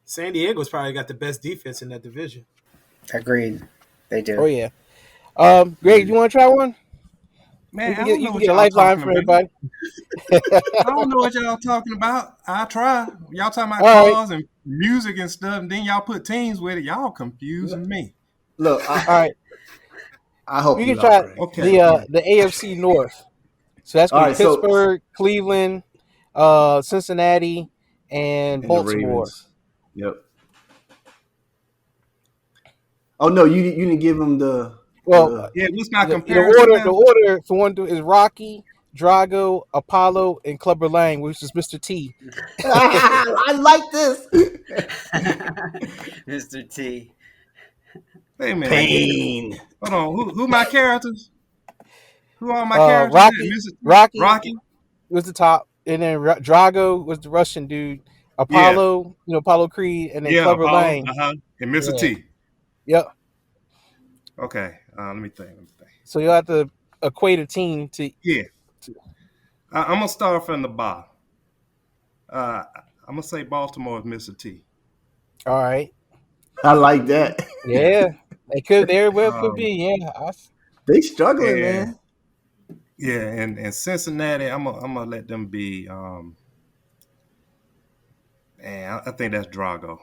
E: San Diego's probably got the best defense in that division.
A: Agreed. They do.
C: Oh yeah. Greg, you want to try one?
D: Man,
C: you can get a lifeline for everybody.
D: I don't know what y'all talking about. I'll try. Y'all talking about cars and music and stuff, and then y'all put teams with it. Y'all confusing me.
B: Look,
C: all right.
B: I hope
C: you can try the AFC North. So that's going to be Pittsburgh, Cleveland, Cincinnati, and Baltimore.
B: Yep. Oh no, you didn't give them the.
C: Well,
D: let's not compare. The
C: order for one is Rocky, Drago, Apollo, and Clubber Lang, which is Mr. T.
B: I like this.
A: Mr. T.
D: Wait a minute.
B: Pain.
D: Hold on. Who my characters? Who are my characters?
C: Rocky was the top, and then Drago was the Russian dude. Apollo, Apollo Creed, and then
D: Yeah,
C: Clubber
D: Apollo.
C: Lang.
D: And Mr.
C: Yeah.
D: T.
C: Yep.
D: Okay. Let me think.
C: So you'll have to equate a team to.
D: Yeah. I'm gonna start from the bottom. I'm gonna say Baltimore is Mr. T.
C: All right.
B: I like that.
C: Yeah, they could. Very well could be. Yeah.
B: They struggling, man.
D: Yeah, and Cincinnati, I'm gonna let them be. Man, I think that's Drago.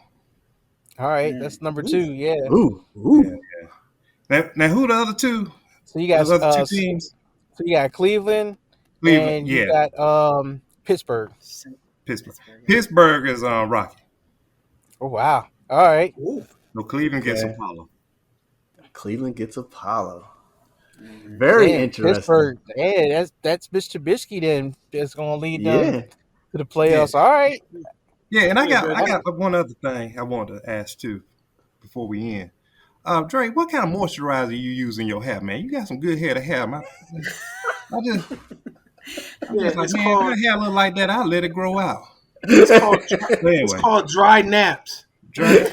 C: All right, that's number 2. Yeah.
B: Ooh.
D: Yeah. Now who the other two?
C: So you got
D: Those other two teams?
C: So you got Cleveland, and you got Pittsburgh.
D: Pittsburgh is Rocky.
C: Oh wow! All right.
E: Ooh.
D: So Cleveland gets Apollo.
B: Cleveland gets Apollo. Very interesting.
C: Pittsburgh. Yeah, that's Mr. Trubisky then. That's going to lead them to the playoffs. Yeah. All right.
D: Yeah, and I got one other thing I want to ask too before we end. Dre, what kind of moisturizer you use in your hair, man? You got some good head of hair, man. I just like, man, my hair look like that. I'll let it grow out.
E: It's called dry naps.
D: Dry.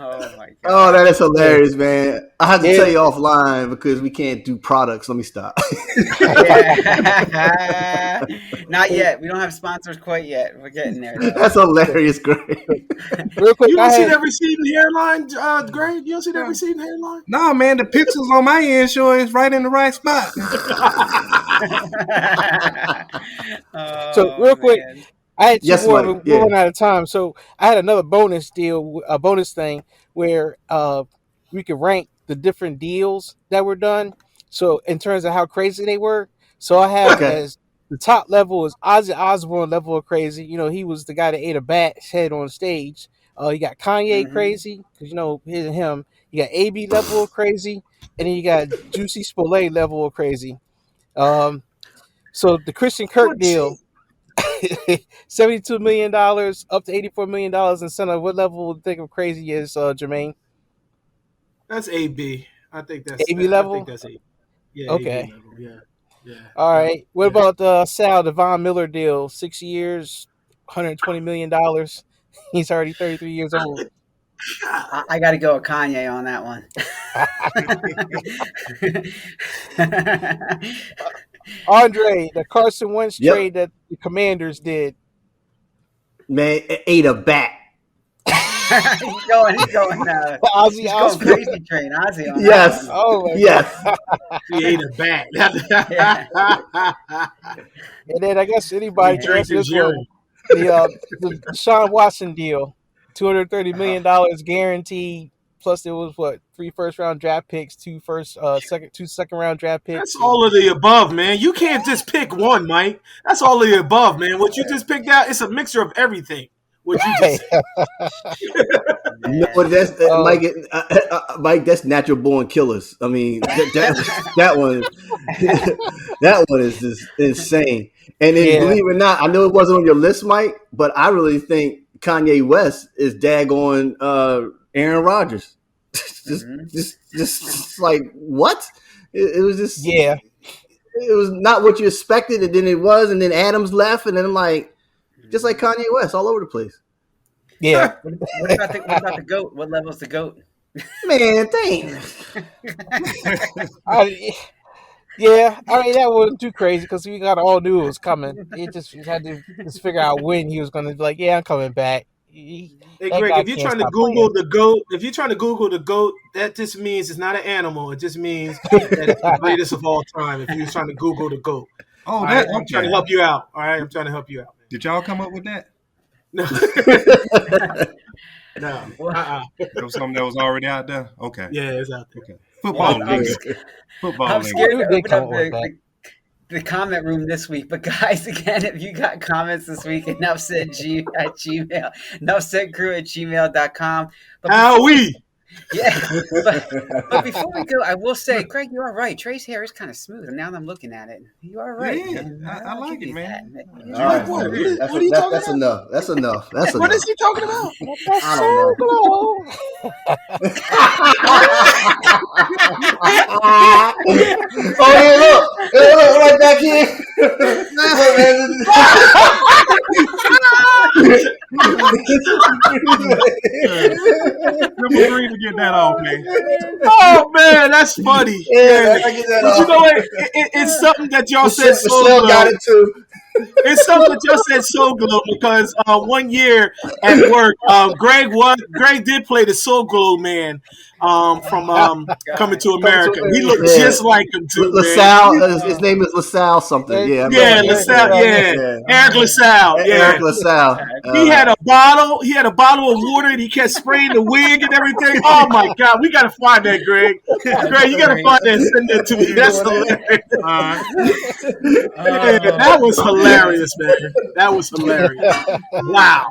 A: Oh my god!
B: Oh, that is hilarious, man. I have to tell you offline because we can't do products. Let me stop.
A: Not yet. We don't have sponsors quite yet. We're getting there. Though.
B: That's hilarious, Greg.
E: Real quick, you don't see that receding hairline, Greg? You don't see that receding hairline?
D: No, man. The pixels on my end sure is right in the right spot.
C: So real quick. I had two more. We're running out of time, so I had another bonus thing where we could rank the different deals that were done. So in terms of how crazy they were, so I have as the top level is Ozzy Osbourne level of crazy. He was the guy that ate a bat's head on stage. You got Kanye crazy because him. You got AB level of crazy, and then you got Juicy Smollett level of crazy. So the Christian Kirk deal. $72 million up to $84 million incentive. What level would you think of crazy is, Jermaine?
E: That's AB. I think that's
C: AB level.
E: I think that's AB. Yeah.
C: Okay.
E: AB level. Yeah.
C: All right. What about Sal Devon Miller deal? 6 years, $120 million. He's already 33 years old.
A: I got to go with Kanye on that one.
C: Andre, the Carson Wentz trade that the Commanders did.
B: Man, ate a bat.
A: he's going
C: Ozzy
A: Osbourne crazy train. Ozzy on
B: yes.
A: That one.
B: Oh my God.
E: He ate a bat.
C: And then I guess anybody drinks this one. The Deshaun Watson deal, $230 million guaranteed. Plus, there was 3 first-round draft picks, 2 second-round draft picks.
E: That's all of the above, man. You can't just pick one, Mike. That's all of the above, man. What you just picked out, it's a mixture of everything. What you just
B: No, that's Mike. That's natural born killers. I mean, that one, that one is just insane. And then, believe it or not, I know it wasn't on your list, Mike, but I really think Kanye West is daggone Aaron Rodgers. just like what? It was just it was not what you expected, and then it was, and then Adams left, and then I'm like, just like Kanye West, all over the place.
C: Yeah.
A: What about the GOAT? What level is the GOAT?
B: Man, thanks.
C: Yeah, I mean that wasn't too crazy because we all knew it was coming. It just had to figure out when he was going to be like, "Yeah, I'm coming back."
E: Hey Greg, if you're trying to Google the GOAT, that just means it's not an animal. It just means that it's the greatest of all time. If you're trying to Google the GOAT, I'm trying to help you out. All right, I'm trying to help you out. Man.
D: Did y'all come up with that?
E: No. No.
D: It was something that was already out there. Okay.
E: Yeah, it's out there.
D: Okay. Football.
A: I'm scared to open up the comment room this week. But guys, again, if you got comments this week, enoughsaidcrew@gmail.com.
E: Howie.
A: Yeah, but before we go, I will say, Greg, you are right. Trey's hair is kind of smooth, and now that I'm looking at it, you are right.
D: Yeah,
A: Man.
D: I
A: I'll
D: like
A: give
D: it,
A: you
D: man.
A: that.
B: All right,
E: What?
B: man.
E: What are you talking
B: That's
E: about?
B: enough. That's enough. That's
E: What
B: enough.
E: is he talking about?
B: I don't know. Oh yeah, look, right back here. Look, man.
D: Number 3 to get that off, man.
E: Oh man, that's funny.
B: Yeah, I get that
E: But you
B: off.
E: know what? It's something that y'all said so
B: Michelle got
E: good.
B: it too.
E: It's something that y'all said so glow because one year at work, Greg did play the Soul Glow man from Coming to America. He looked
B: Yeah.
E: just like him too, man.
B: LaSalle. His name is LaSalle something. Yeah, I
E: Yeah,
B: remember.
E: LaSalle. Yeah, Eric LaSalle. Yeah,
B: Eric LaSalle.
E: he had a bottle. He had a bottle of water, and he kept spraying the wig and everything. Oh my God, we gotta find that, Greg. Greg, you gotta find that and send that to me. That's hilarious. Man, that was hilarious, man. That was hilarious. Wow.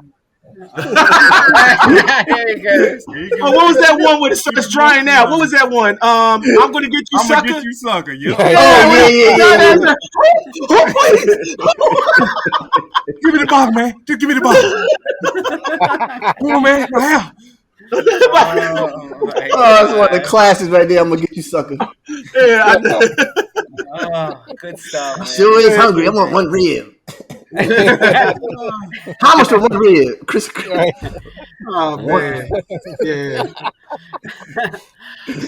A: There you go.
E: Oh, what was that one when it starts drying out? What was that one? I'm gonna get you,
D: I'm
E: sucker.
D: gonna get you, sucker. Yep.
B: Yeah.
E: Give me the bottle, man. Just give me the bottle. Come on, man. My hair.
A: Oh,
B: that's one of the classics right there. I'm gonna get you, sucker.
E: Yeah,
A: good stuff.
B: I sure is hungry. I want one rib. How much for one rib, Chris?
E: oh man. Yeah.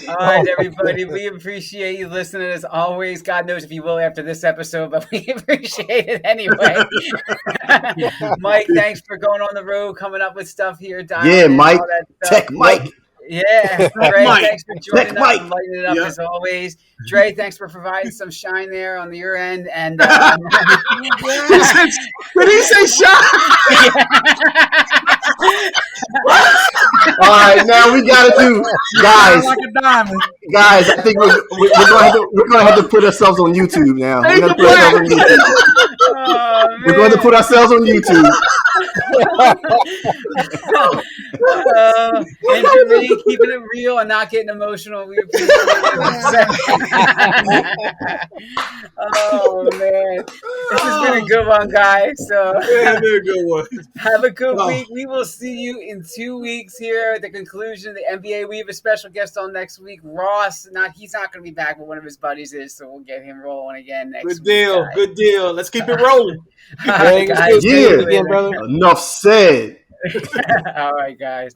A: All right, everybody. We appreciate you listening as always. God knows if you will after this episode, but we appreciate it anyway. Mike, thanks for going on the road, coming up with stuff here.
B: Yeah, Mike. Tech Mike.
A: Yeah, Dre, thanks for joining us and lighting it up as always. Dre, thanks for providing some shine there on your end. And
E: did he say shine?
B: All right, now we gotta do, guys.
D: Like a diamond.
B: Guys, I think we're gonna have to put ourselves on YouTube now. We're gonna put ourselves on YouTube.
A: And Jermaine keeping it real and not getting emotional. We appreciate it. Oh man, this has been a good one, guys. So
E: yeah, been a good one.
A: Have a good week. We will see you in 2 weeks here at the conclusion of the NBA. We have a special guest on next week, Ross. He's not going to be back, but one of his buddies is, so we'll get him rolling again next week.
E: Good deal. Let's keep it rolling.
A: All right, guys.
B: Yeah. Enough said.
A: All right, guys.